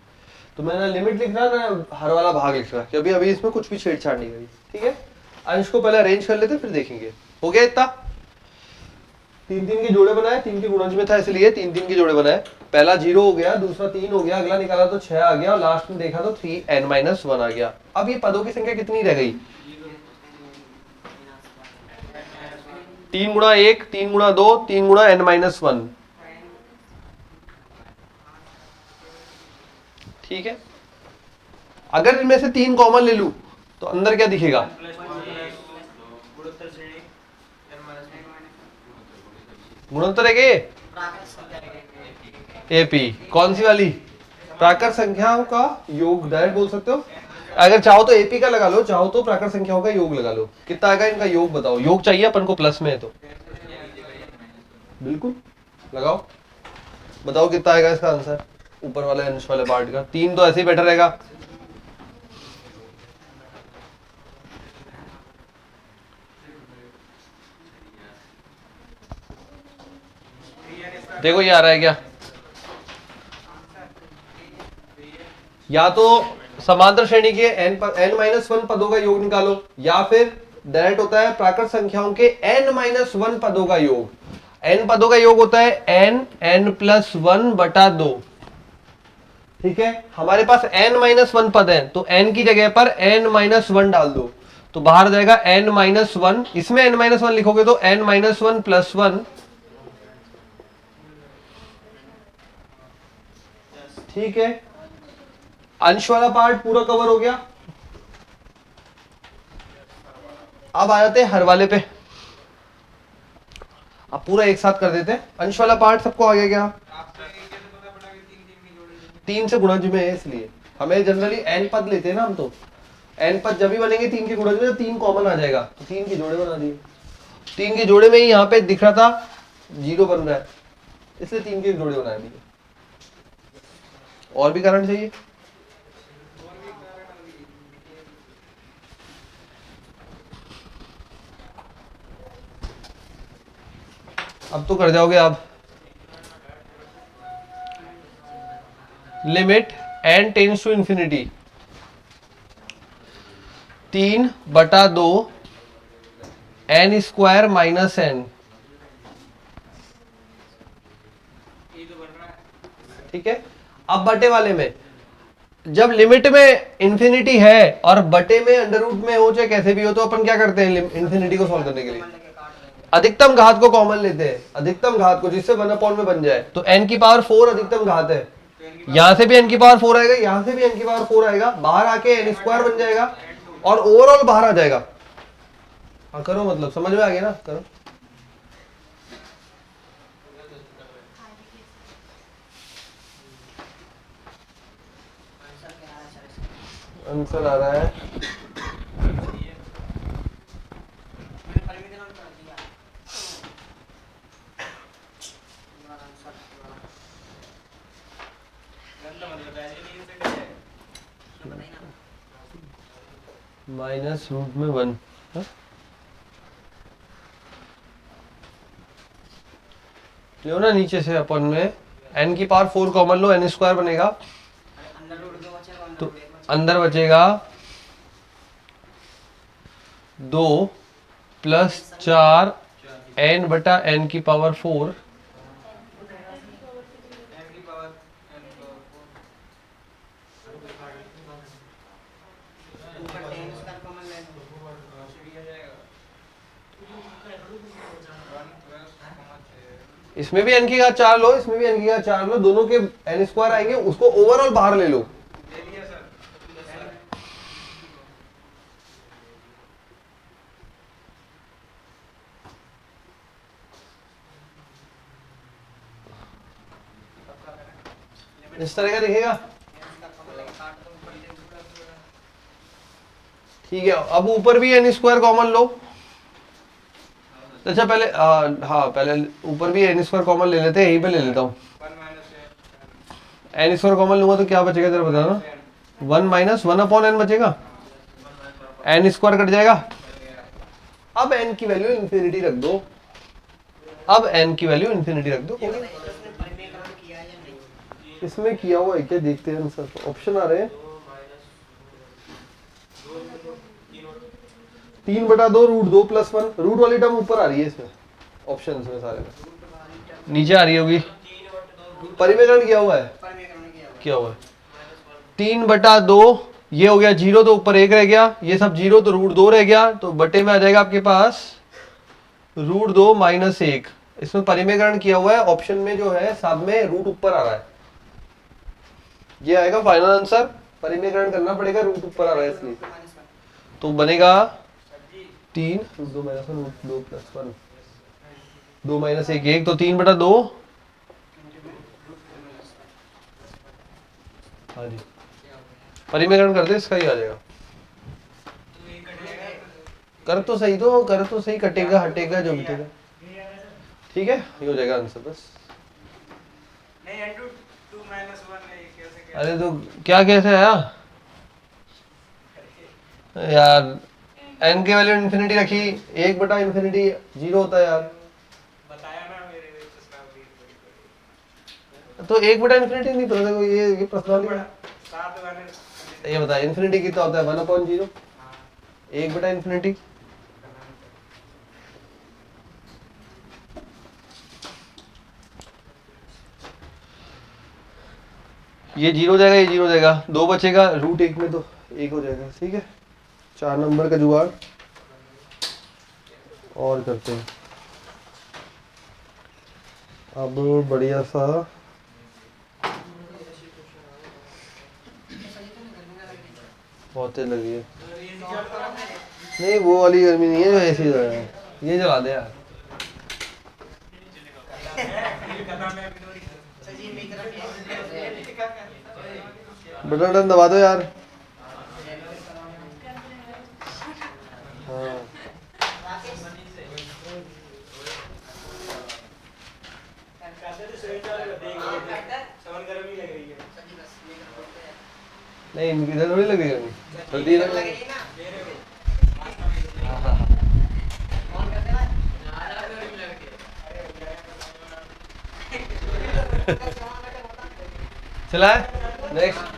तो मैं ना लिमिट लिख रहा ना हर वाला भाग लिख रहा, कि अभी इसमें कुछ भी छेड़छाड़ नहीं करी। ठीक है, अंश को पहले अरेंज कर लेते फिर देखेंगे। हो गया इतना? 3 3 के जोड़े बनाए, 3 के गुणज में था इसलिए 3 3 के जोड़े बनाए। पहला 0 हो गया, दूसरा 3 हो गया, अगला निकाला तो 6 आ गया, और लास्ट में देखा तो 3n - 1 आ गया। अब ये पदों की संख्या कितनी रह गई? 3 × 1 3 × 2 3 × n - 1। ठीक है, अगर इनमें से 3 कॉमन ले लूं तो अंदर क्या दिखेगा? गुणोत्तर है क्या? एपी कौन सी वाली? प्राकृत संख्याओं का योग, डायरेक्ट बोल सकते हो। अगर चाहो तो एपी का लगा लो, चाहो तो प्राकृत संख्याओं का योग लगा लो। कितना आएगा इनका योग बताओ? योग चाहिए अपन को प्लस में है तो बिल्कुल लगाओ, बताओ कितना आएगा इसका आंसर ऊपर वाले अंश वाले पार्ट का। 3 तो ऐसे ही बेटर रहेगा। देखो ये आ रहा है क्या? या तो समांतर श्रेणी के n-1 पदों का योग निकालो, या फिर डायरेक्ट होता है प्राकृत संख्याओं के n-1 पदों का योग। n पदों का योग होता है n+1/2। ठीक है, हमारे पास n-1 पद है, तो n की जगह पर n-1 डाल दो, तो बाहर जाएगा n-1। इसमें n-1 लिखोगे तो n-1 + 1। ठीक है, अंश वाला पार्ट पूरा कवर हो गया। अब आ जाते हैं हर वाले पे, अब पूरा एक साथ कर देते हैं। अंश वाला पार्ट सबको आ गया क्या? 3 से गुणज में है, इसलिए हमें जनरली n पद लेते हैं ना हम, तो n पद जब भी बनेंगे 3 के गुणज में, तो 3 कॉमन आ जाएगा, तो 3 के जोड़े बना दिए। 3 के जोड़े में ही यहाँ पे दिख रहा था 0 बन रहा है, इसलिए 3 के जोड़े बनाए दिए। और भी कारण चाहिए? अब तो कर जाओगे आप। Limit n tends to infinity 3/2 n² - n। ठीक है, अब बटे वाले में, जब लिमिट में इंफिनिटी है और बटे में अंडर रूट में हो, चाहे कैसे भी हो, तो अपन क्या करते हैं इंफिनिटी को सॉल्व करने के लिए? अधिकतम घात को कॉमन लेते हैं, अधिकतम घात को, जिससे 1/में बन जाए। तो n⁴ अधिकतम घात है, यहां से भी n⁴ आएगा, यहां से भी n⁴ आएगा, बाहर आके n² बन जाएगा और ओवरऑल बाहर आ जाएगा। हाँ करो, मतलब समझ में आ गया ना? करो। आंसर आ रहा है -√1। लो ना नीचे से अपन में n की पावर 4 कॉमन लो, n स्क्वायर बनेगा, अंदर रूट 2 बचेगा, अंदर तो रूट 1 बचेगा। अंदर बचेगा 2 प्लस 4 n बटा n की पावर 4 n की पावर n पावर 4 ऊपर 10 उसका कॉमन ले लो। सीढ़ी आ जाएगा 1 प्लस इसमें भी n की घात 4 लो, इसमें भी n की घात 4 लो, दोनों के n स्क्वायर आएंगे, उसको ओवरऑल बाहर ले लो। ले लिया सर। इस तरह का दिखेगा, उसका कॉमन लेके काट दो, ऊपर ले लो। ठीक है। अब ऊपर भी n स्क्वायर कॉमन लो। अच्छा पहले हाँ पहले ऊपर भी n स्क्वायर कॉमन ले लेते हैं, यहीं पे ले लेता हूँ। 1 माइनस n स्क्वायर कॉमन लूंगा तो क्या बचेगा जरा बताना। 1 माइनस 1 अपॉन n बचेगा, n स्क्वायर कट जाएगा। अब n की वैल्यू इन्फिनिटी रख दो, अब n की वैल्यू इन्फिनिटी रख दो। ये बताइए उसने परिमेयकरण किया या नहीं? इसमें किया हुआ है क्या, देखते हैं आंसर, ऑप्शन आ रहे हैं 3/2 रूट 2 प्लस 1, रूट वाली टर्म ऊपर आ रही है इसमें, ऑप्शन में सारे में नीचे आ रही होगी। परिमेयकरण किया हुआ है, परिमेयकरण किया हुआ। क्या हुआ है 3/2, ये हो गया 0 तो ऊपर 1 रह गया, ये सब 0 तो रूट 2 रह गया, तो बटे में आ जाएगा आपके पास रूट 2 माइनस 1। इसमें परिमेयकरण किया हुआ है, ऑप्शन में जो है सब में रूट ऊपर आ रहा है, ये आएगा फाइनल आंसर। परिमेयकरण करना पड़ेगा, रूट ऊपर आ रहा है इसलिए, तो बनेगा 3 root 2 minus 1 root 2 plus 1 2 minus 1 1, तो 3/2। हाँ जी परिमेयकरण कर दे, इसका ही आ जाएगा। कर तो सही, तो कर तो सही, कटेगा हटेगा जो बिटेगा, ठीक है ये हो जाएगा आंसर बस। नहीं n 2 माइनस 1 है, ये कैसे क्या? अरे तो क्या कैसे आया यार, n की वैल्यू इन्फिनिटी रखी, 1/इन्फिनिटी 0 होता है यार, बताया ना मेरे चश्मा भी तो 1/इन्फिनिटी नहीं पता था, ये पर्सनली 7 माइनस ये बता इन्फिनिटी कितना होता है 1/0, हाँ 1/इन्फिनिटी। ये 0 हो जाएगा, ये 0 हो जाएगा, 2 बचेगा, रूट 1 में तो 1 हो जाएगा, ठीक है। 4 नंबर का जुगाड़ और करते हैं अब बढ़िया सा। बहुत तेज लगी है, नहीं वो वाली गर्मी नहीं है जो ऐसी है, ये जला दे यार। बटन दबा दो यार। हाँ नहीं इनकी इधर थोड़ी लगी गर्मी, सर्दी इधर लगी। हाँ हाँ हाँ चला है नेक्स्ट।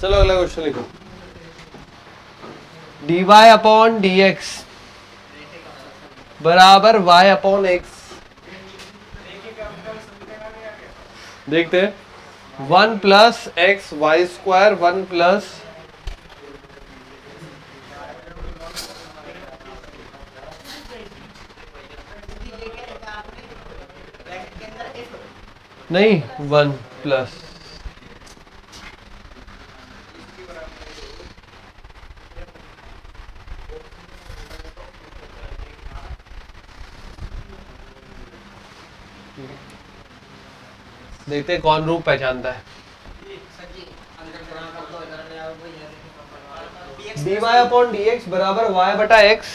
चलो अगला क्वेश्चन लिखो, dy अपॉन dx बराबर y अपॉन x। देखते हैं 1 plus x y square 1 plus नहीं 1 प्लस देखते हैं कौन रूप पहचानता है। dy अपॉन dx बराबर y बटा x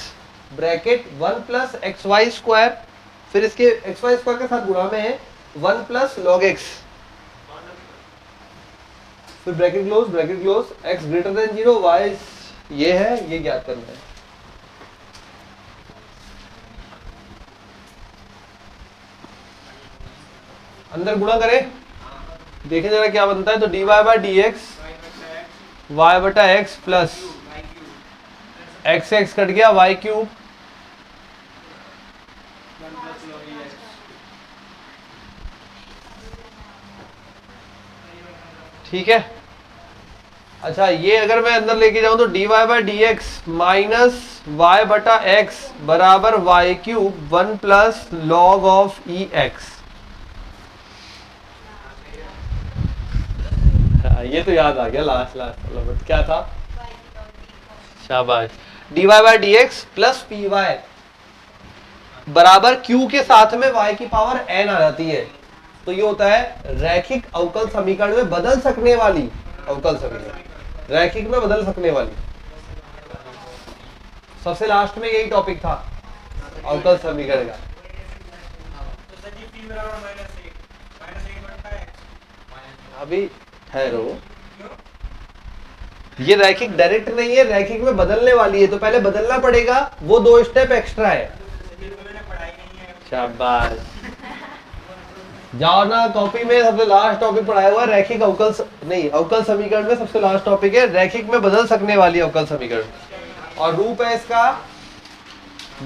bracket 1 plus x y square, फिर इसके एक्स वाई स्क्वायर के साथ गुणा में है 1 प्लस लॉग x, फिर bracket close, x greater than 0, y ये है, ये ज्ञात करना है। अंदर गुणा करें, देखें जरा क्या बनता है। तो dy by d x y बटा x plus x x cut गया वाई क्यूब, ठीक है। अच्छा ये अगर मैं अंदर लेके जाऊं तो dy by d x minus y बटा एक्स बराबर y cube 1 plus log of e x. ये तो याद आ गया लास्ट वाला क्या था, शाबाश। dy by d x plus p y बराबर q के साथ में y की पावर n आ जाती है। तो ये होता है रैखिक अवकल समीकरण में बदल सकने वाली अवकल समीकरण, रैखिक में बदल सकने वाली। सबसे लास्ट में यही टॉपिक था अवकल समीकरण का। तो सर जी p बराबर -1 बटा x अभी ठहरो, ये रैखिक डायरेक्ट नहीं है, रैखिक में बदलने वाली है, तो पहले बदलना पड़ेगा, वो 2 स्टेप एक्स्ट्रा है। मैंने पढ़ाई नहीं है। शाबाश, जाओ ना कॉपी में सबसे लास्ट टॉपिक पढ़ाया हुआ है रैखिक अवकल नहीं, अवकल समीकरण में सबसे लास्ट टॉपिक है रैखिक में बदल सकने वाली अवकल समीकरण। और रूप है इसका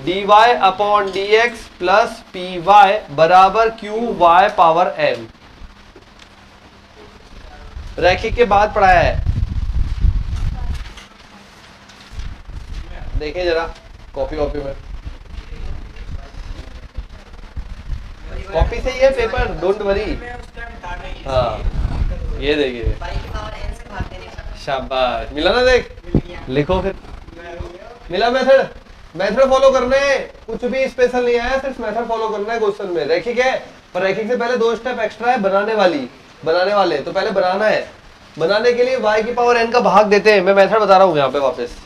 dy upon dx plus p y बराबर क्यू वाई पावर n। रैखिक के बाद पढ़ाया है, देखें जरा कॉपी में, कॉपी से ही है पेपर, डोंट वरी। मैं उस टाइम था नहीं। हाँ ये देखिए, y की पावर n से भाग देने का शाबाश, मिला ना, देख लिखो फिर, मिला मेथड फॉलो करने हैं, कुछ भी स्पेशल नहीं आया, सिर्फ मेथड फॉलो करना है क्वेश्चन में। रैखिक है पर रैखिक से पहले 2 स्टेप एक्स्ट्रा है, बनाने वाले, तो पहले बनाना है। बनाने के लिए y की पावर n का भाग देते हैं, मैं मेथड बता रहा हूँ यहाँ पे वापस।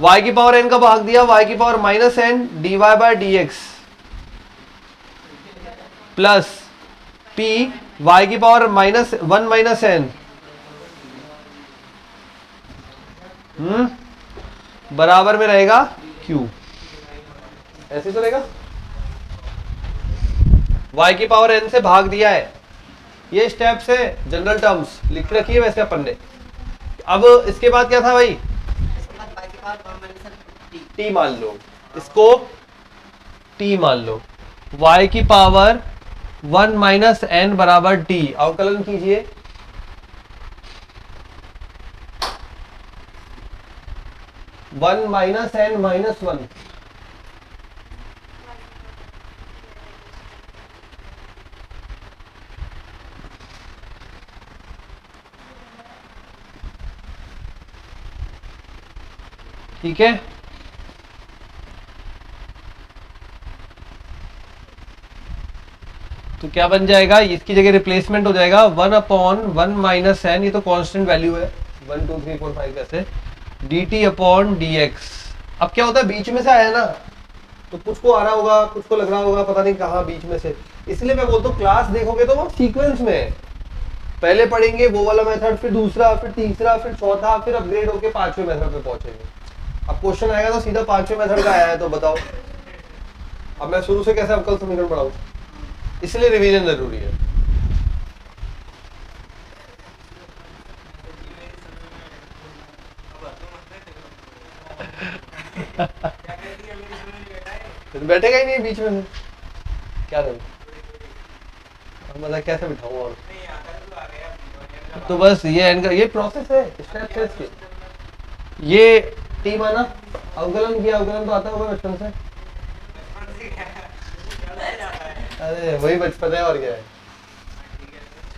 y की पावर n का भाग दिया, y की power -n dy by d x plus p y की पावर -1 माइनस n बराबर में रहेगा q, ऐसे चलेगा। y की पावर n से भाग दिया है, ये स्टेप से जनरल टर्म्स लिख रखी है वैसे अपन ने। अब इसके बाद क्या था भाई, इसके बाद y की पावर 1 - t t मान लो, इसको t मान लो, y की पावर 1 माइनस n बराबर t, अवकलन कीजिए। वन माइनस n माइनस 1, ठीक है। तो क्या बन जाएगा, इसकी जगह रिप्लेसमेंट हो जाएगा 1 अपॉन 1 माइनस n, ये तो कांस्टेंट वैल्यू है 1 2 3 4 5 ऐसे, dt अपॉन dx। अब क्या होता है, बीच में से आया ना, तो कुछ को आ रहा होगा, कुछ को लग रहा होगा पता नहीं कहाँ बीच में से, इसलिए मैं बोलता हूँ क्लास देखोगे तो वो सीक्वेंस में है, पहले पढ़ेंगे वो वाला मेथड, फिर दूसरा, फिर तीसरा, फिर चौथा, फिर अपग्रेड होके 5वें मेथड पे पहुंचेंगे। अब क्वेश्चन आएगा तो सीधा 5वें मेथड का आया है, तो बताओ अब मैं शुरू से कैसे अवकल समीकरण पढ़ाऊं, इसलिए रिवीजन जरूरी है। तो बैठेगा ही नहीं बीच में, क्या करूं, मतलब कैसे बिठाऊं। और तो बस ये प्रोसेस है, स्टेप है इसके। ये टी माना, अवकलन किया, अवकलन तो आता होगा बचपन से, अरे वही बचपन है और क्या है,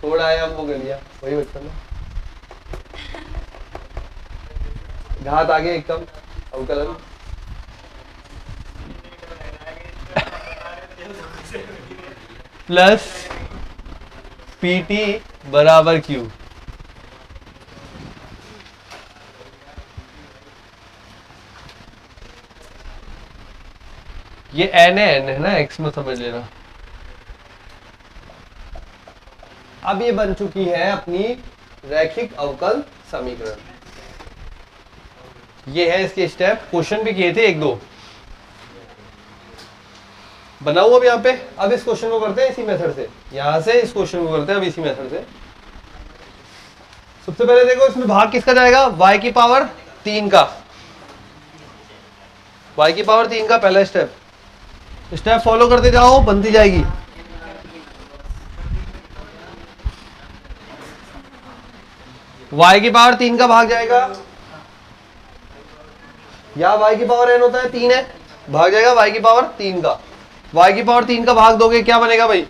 छोड़ आया हम वो गलिया, वही बचपन है। घात आगे एकदम, अवकलन प्लस पीटी बराबर क्यू। ये एन है ना, एक्स में समझ लेना। अब ये बन चुकी है अपनी रैखिक अवकल समीकरण। ये है इसके स्टेप, क्वेश्चन भी किए थे एक दो बनाओ अब यहाँ पे। अब इस क्वेश्चन को करते हैं इसी मेथड से, यहां से इस क्वेश्चन को करते हैं अब इसी मेथड से। सबसे पहले देखो इसमें भाग किसका जाएगा, y की पावर 3 का, y की पावर 3 का पहला स्टेप। स्टेप फॉलो करते जाओ, बनती जाएगी। y की पावर 3 का भाग जाएगा, या y की पावर n होता है 3 है, भाग जाएगा y की पावर 3 का। y की पावर 3 का भाग दोगे क्या बनेगा भाई,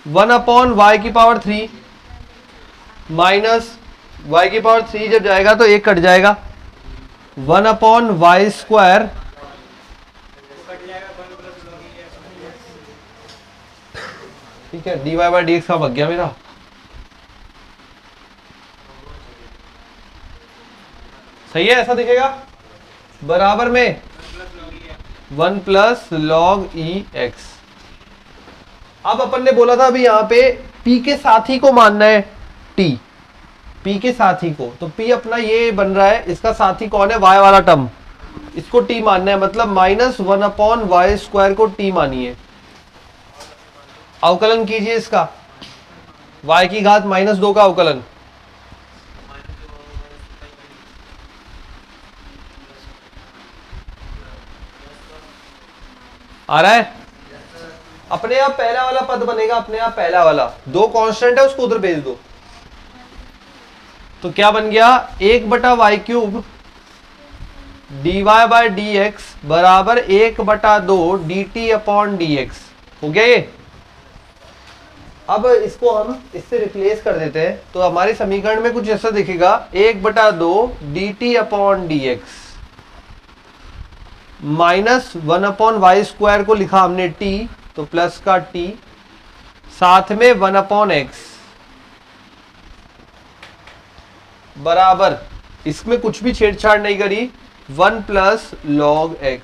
1/y की पावर 3 माइनस y की पावर 3 जब जाएगा तो एक कट जाएगा, 1/y स्क्वायर कट जाएगा 1 प्लस log e x। ठीक है, dy/dx का भाग गया मेरा। सही है, ऐसा दिखेगा बराबर में 1 प्लस log e x। अब अपन ने बोला था अभी यहाँ पे p के साथी को मानना है t, p के साथी को, तो p अपना ये बन रहा है, इसका साथी कौन है, y वाला टर्म, इसको t मानना है, मतलब -1/y स्क्वायर को t मानिए। अवकलन कीजिए इसका, y की घात -2 का अवकलन, आ रहा है। अपने आप पहला वाला पद बनेगा, अपने आप पहला वाला, दो कांस्टेंट है उसको उधर भेज दो, तो क्या बन गया, 1/y³ dy/dx बराबर 1/2 dt/dx हो गया ये। अब इसको हम इससे रिप्लेस कर देते हैं, तो हमारे समीकरण में कुछ ऐसा दिखेगा, 1/2 dt/dx माइनस 1/y स्क्वायर को लिखा हमने t, तो प्लस का t, साथ में 1/x बराबर, इसमें कुछ भी छेड़छाड़ नहीं करी, 1 प्लस log x।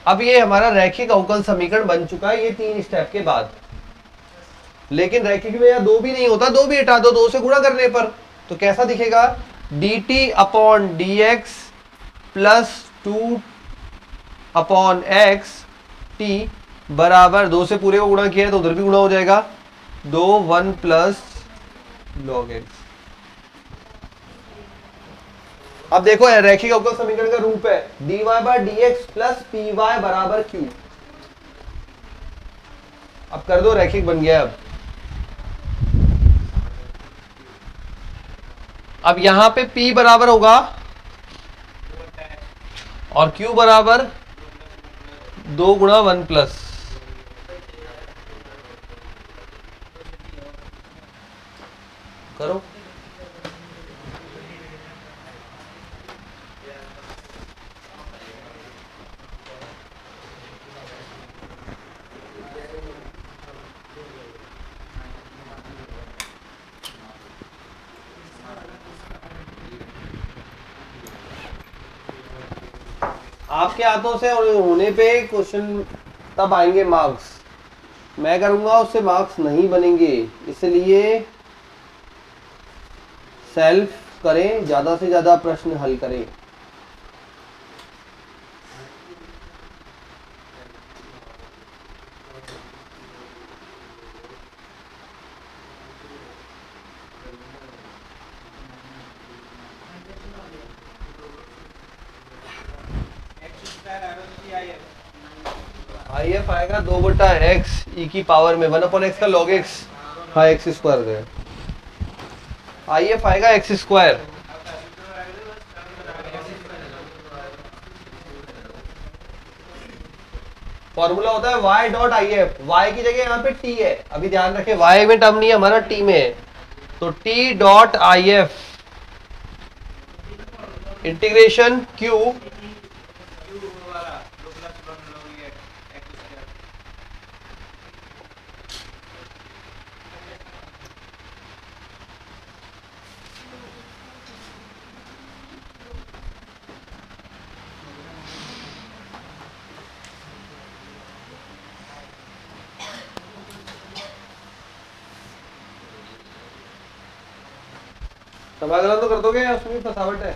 अब ये हमारा रैखिक अवकल समीकरण बन चुका है, ये 3 स्टेप के बाद। लेकिन रैखिक में यहाँ 2 भी नहीं होता, 2 भी हटा दो, 2 से गुणा करने पर, तो कैसा दिखेगा, dt/dx प्लस 2/x t बराबर, 2 से पूरे को गुणा किया है तो उधर भी गुणा हो जाएगा, 1 प्लस log x। अब देखो रैखिक अवकल समीकरण का रूप है dy/dx प्लस py बराबर q। अब कर दो, रैखिक बन गया। अब यहां पे p बराबर होगा और q बराबर 2 गुणा 1 प्लस, करो। आपके हाथों से होने पे क्वेश्चन तब आएंगे मार्क्स, मैं करूंगा उससे मार्क्स नहीं बनेंगे, इसलिए सेल्फ करें, ज्यादा से ज्यादा प्रश्न हल करें। आई एफ आएगा 2/x e की पावर में 1/x का log x, हाँ x स्क्वायर है, आई एफ आएगा x स्क्वायर। फॉर्मूला होता है y dot I F, y की जगह यहाँ पे t है, अभी ध्यान रखें y में टर्म नहीं है हमारा, t में है, तो t dot I F integration q समाकलन तो कर दोगे या उसमें भी फसावट है?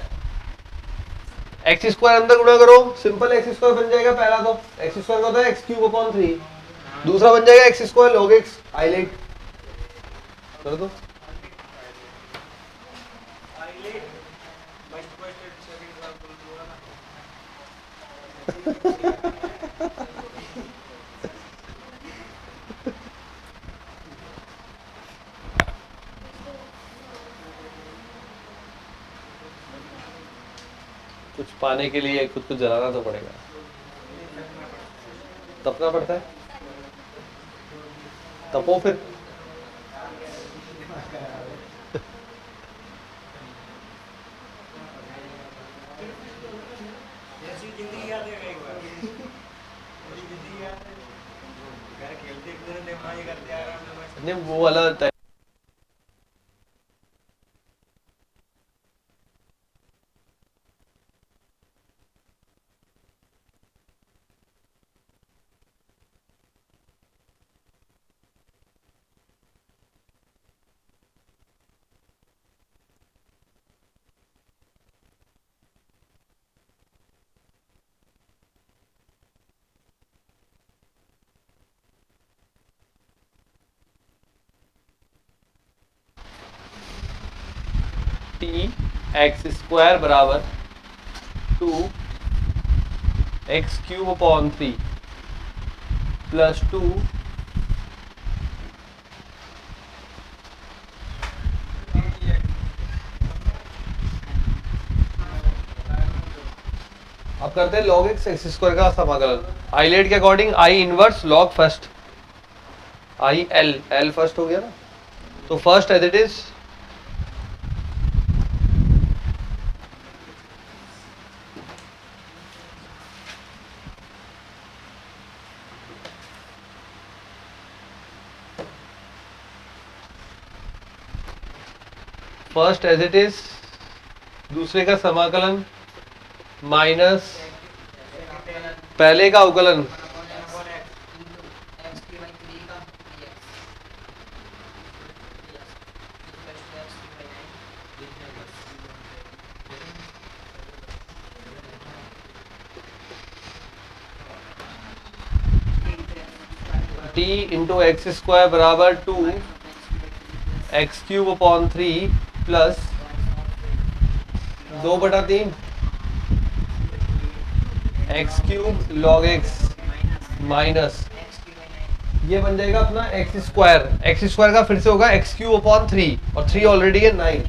एक्स स्क्वायर अंदर गुणा करो, सिंपल एक्स स्क्वायर बन जाएगा पहला तो, एक्स स्क्वायर का होता है एक्स क्यूब अपॉन 3, दूसरा बन जाएगा x square log x highlight कर दो। हाईलाइट फर्स्ट सेकंड का बोल दूंगा ना। कुछ पाने के लिए खुद को जलाना तो पड़ेगा, तपना पड़ता है, तपो फिर। ऐसी जिंदगी याद है एक बार, मेरी जिंदगी याद है, घर खेलते कूदते मजे करते आराम से मस्त। नहीं वो वाला टाइम टी एक्स स्क्वायर बराबर 2 एक्स क्यूब अपॉन 3 प्लस 2 अब करते हैं log x एक्स स्क्वायर का समाकलन आइलेट के according I inverse log first I L first हो गया ना, तो first as it is first as it is, दूसरे का समाकलन माइनस पहले का अवकलन टी इंटू एक्स स्क्वायर बराबर 2 x cube upon 3 plus 2/3 x cube log x minus ये बन जाएगा अपना एक्स स्क्वायर का फिर से होगा एक्स क्यूब अपॉन 3 और 3 ऑलरेडी है 9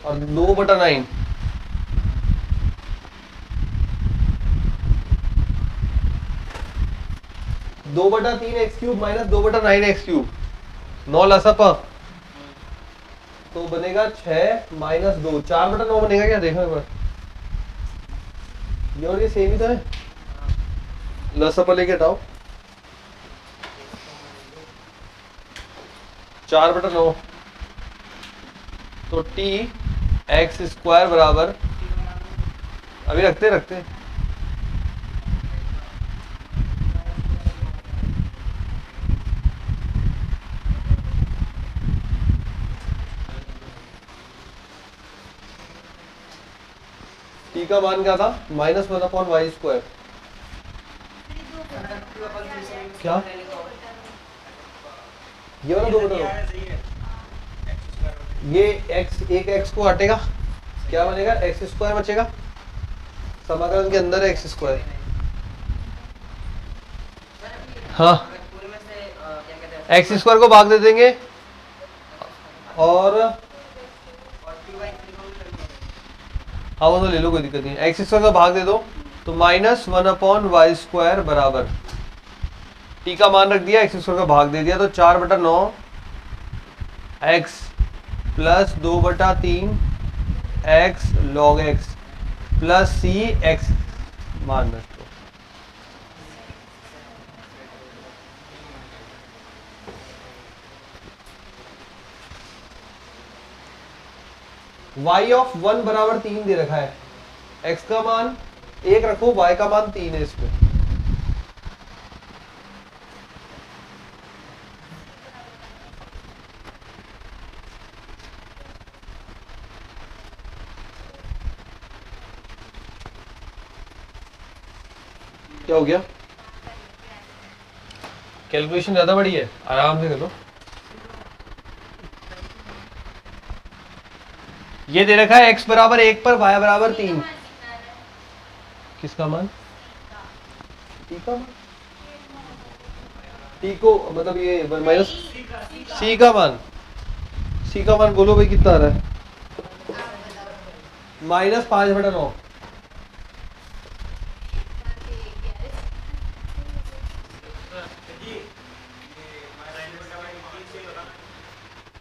और 2/9 2/3 x cube minus 2/9 x cube 9 लसप तो बनेगा 6 माइनस 2 4/9 बनेगा क्या, देखो एक बार ये और ये सेम ही तो है, लसप लेके हटाओ 4/9 तो टी एक्स स्क्वायर बराबर अभी रखते टी का मान क्या था -1/y², क्या ये वाला 2/9 सही है, ये x एक x को हटेगा क्या बनेगा एक्स स्क्वायर बचेगा, समाकलन के अंदर है एक्स स्क्वायर। हाँ पूरे में से क्या कहते हैं एक्स स्क्वायर को भाग दे देंगे और और 2/3 को भी कर दो। हाँ वो तो ले लो कोई दिक्कत नहीं, एक्स स्क्वायर का भाग दे दो तो -1/y² बराबर टी का मान रख दिया, एक्स स्क्वायर का भाग दे दिया तो 4/9 x plus 2/3 x log x plus c x मान रख दो। y ऑफ 1 बराबर 3 दे रखा है, x का मान 1 रखो, y का मान 3 है इसमें। क्या हो गया? कैलकुलेशन ज्यादा बड़ी है, आराम से करो। ये दे रखा है x बराबर 1 पर y बराबर 3। किसका मान? t का मान। t को मतलब ये माइनस c का मान। c का मान बोलो भाई कितना आ रहा है? -5/9।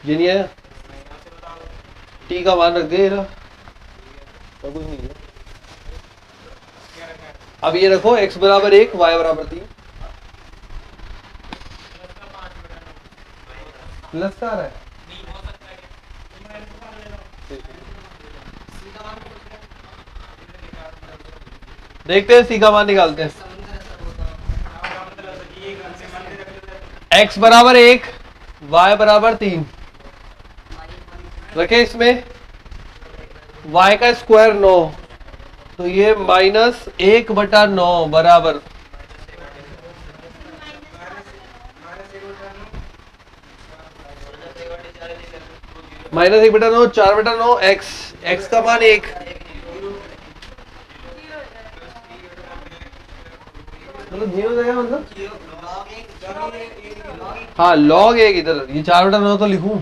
ये नहीं है, टी का मान रख दे रहा, और कुछ नहीं है। अब ये रखो x बराबर 1 y बराबर 3। प्लस का आ रहा है, देखते हैं सी का मान निकालते हैं। x बराबर 1 y बराबर 3 रखे, इसमें y का स्क्वायर 9, तो ये -1/9 बराबर -1/9 4/9 x का मान 1। मतलब 0 हो जाएगा, मतलब हाँ log 1 इधर, ये 4/9 तो लिखूं,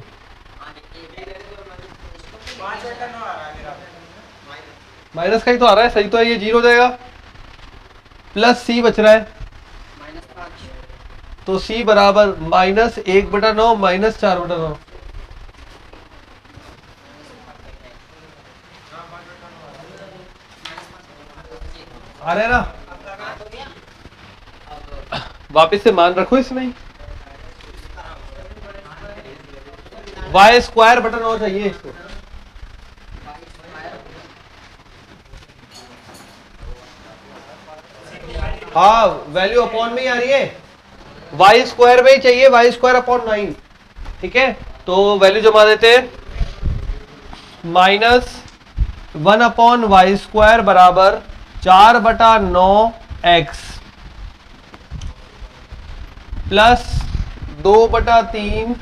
5/9 आ रहा है मेरा। माइनस का ही तो आ रहा है, सही तो है, ये 0 हो जाएगा। प्लस c बच रहा है, तो c बराबर -1/9 -4/9। आ रहा है ना? वापस से मान रखो इसमें, y स्क्वायर बटन और चाहिए इसको। हाँ वैल्यू अपॉन में ही आ रही है, y स्क्वायर में ही चाहिए, y स्क्वायर अपॉन 9। ठीक है, तो वैल्यू जमा देते हैं, -1/y स्क्वायर बराबर 4/9x plus 2/3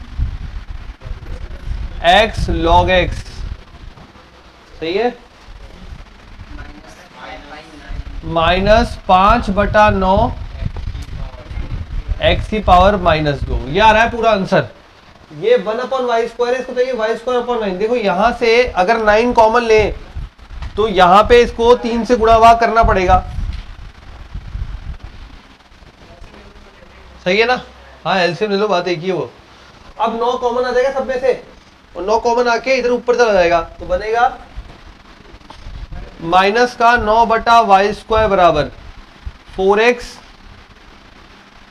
x log x। सही है, -5/9 x की पावर -2। ये आ रहा है पूरा आंसर। ये 1/y स्क्वायर है, इसको चाहिए y स्क्वायर अपॉन 9। देखो यहां से अगर 9 कॉमन ले तो यहां पे इसको 3 से गुणा भाग करना पड़ेगा। सही है ना? हाँ एलसीएम ले लो, बात एक ही है वो। अब 9 कॉमन आ जाएगा सब में से, और 9 कॉमन आके इधर ऊपर चला जाएगा, तो बनेगा माइनस का 9/y स्क्वायर बराबर 4x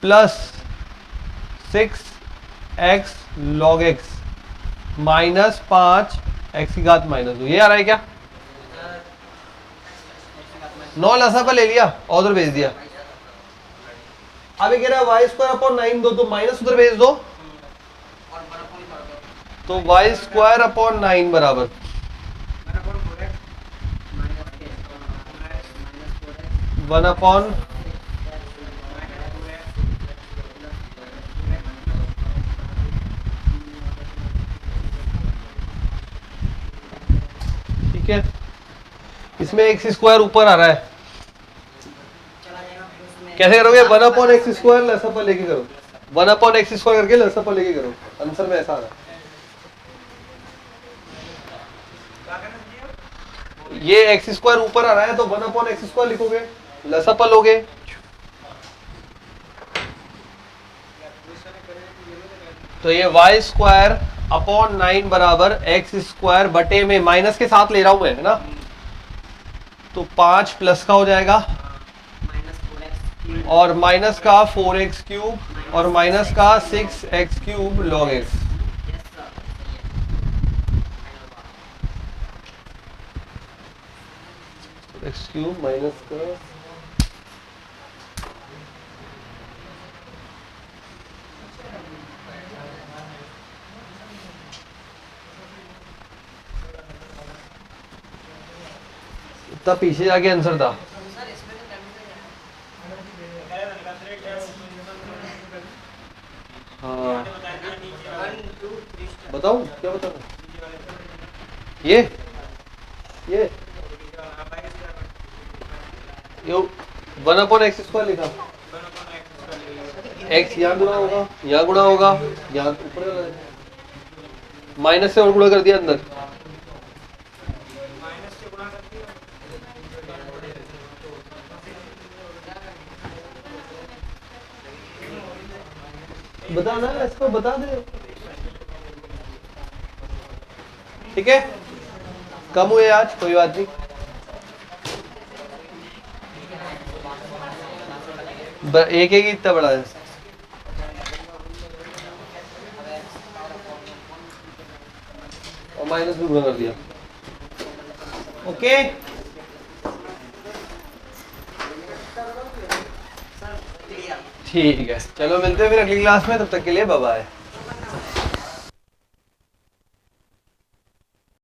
plus 6x log x -5x की घात -2। ये आ रहा है क्या? 9 लसा पर ले लिया और उधर भेज दिया। अब ये कह रहा है y स्क्वायर अपॉन 9 दो, तो माइनस उधर भेज दो, तो y स्क्वायर अपॉन 9 बराबर वन अपॉन ठीक है, इसमें एक्स स्क्वायर ऊपर आ रहा है, कैसे करोगे? 1/x स्क्वायर लसा पर लेके करो, 1/x स्क्वायर करके लसा पर लेके करो, आंसर में ऐसा आ रहा है। ये एक्स स्क्वायर ऊपर आ रहा है, तो 1/x स्क्वायर लिखोगे, लसा पर लोगे, तो ये y स्क्वायर अपॉन 9 बराबर एक्स स्क्वायर बटे में माइनस के साथ ले रहा हूं मैं, है ना, तो 5 प्लस का हो जाएगा, और माइनस का 4x क्यूब और माइनस का 6x cube log x। x cube minus का इतना पीछे जाके आंसर था। हाँ बता दिया नीचे वाले 1 2 3 बताऊँ क्या बताऊँ नीचे वाले ये हाँ बाईस यो 1/x² लिखा x यहाँ गुणा होगा यहाँ गुणा होगा यहाँ ऊपर माइनस से और गुणा कर दिया अंदर माइनस से गुणा करती है बता ना इसको बता दे ठीक है कम हुए आज कोई बात नहीं एक एक इतना बड़ा है और माइनस भी गुणा कर दिया ओके ठीक है चलो मिलते हैं फिर अगली क्लास में तब तक के लिए बाय बाय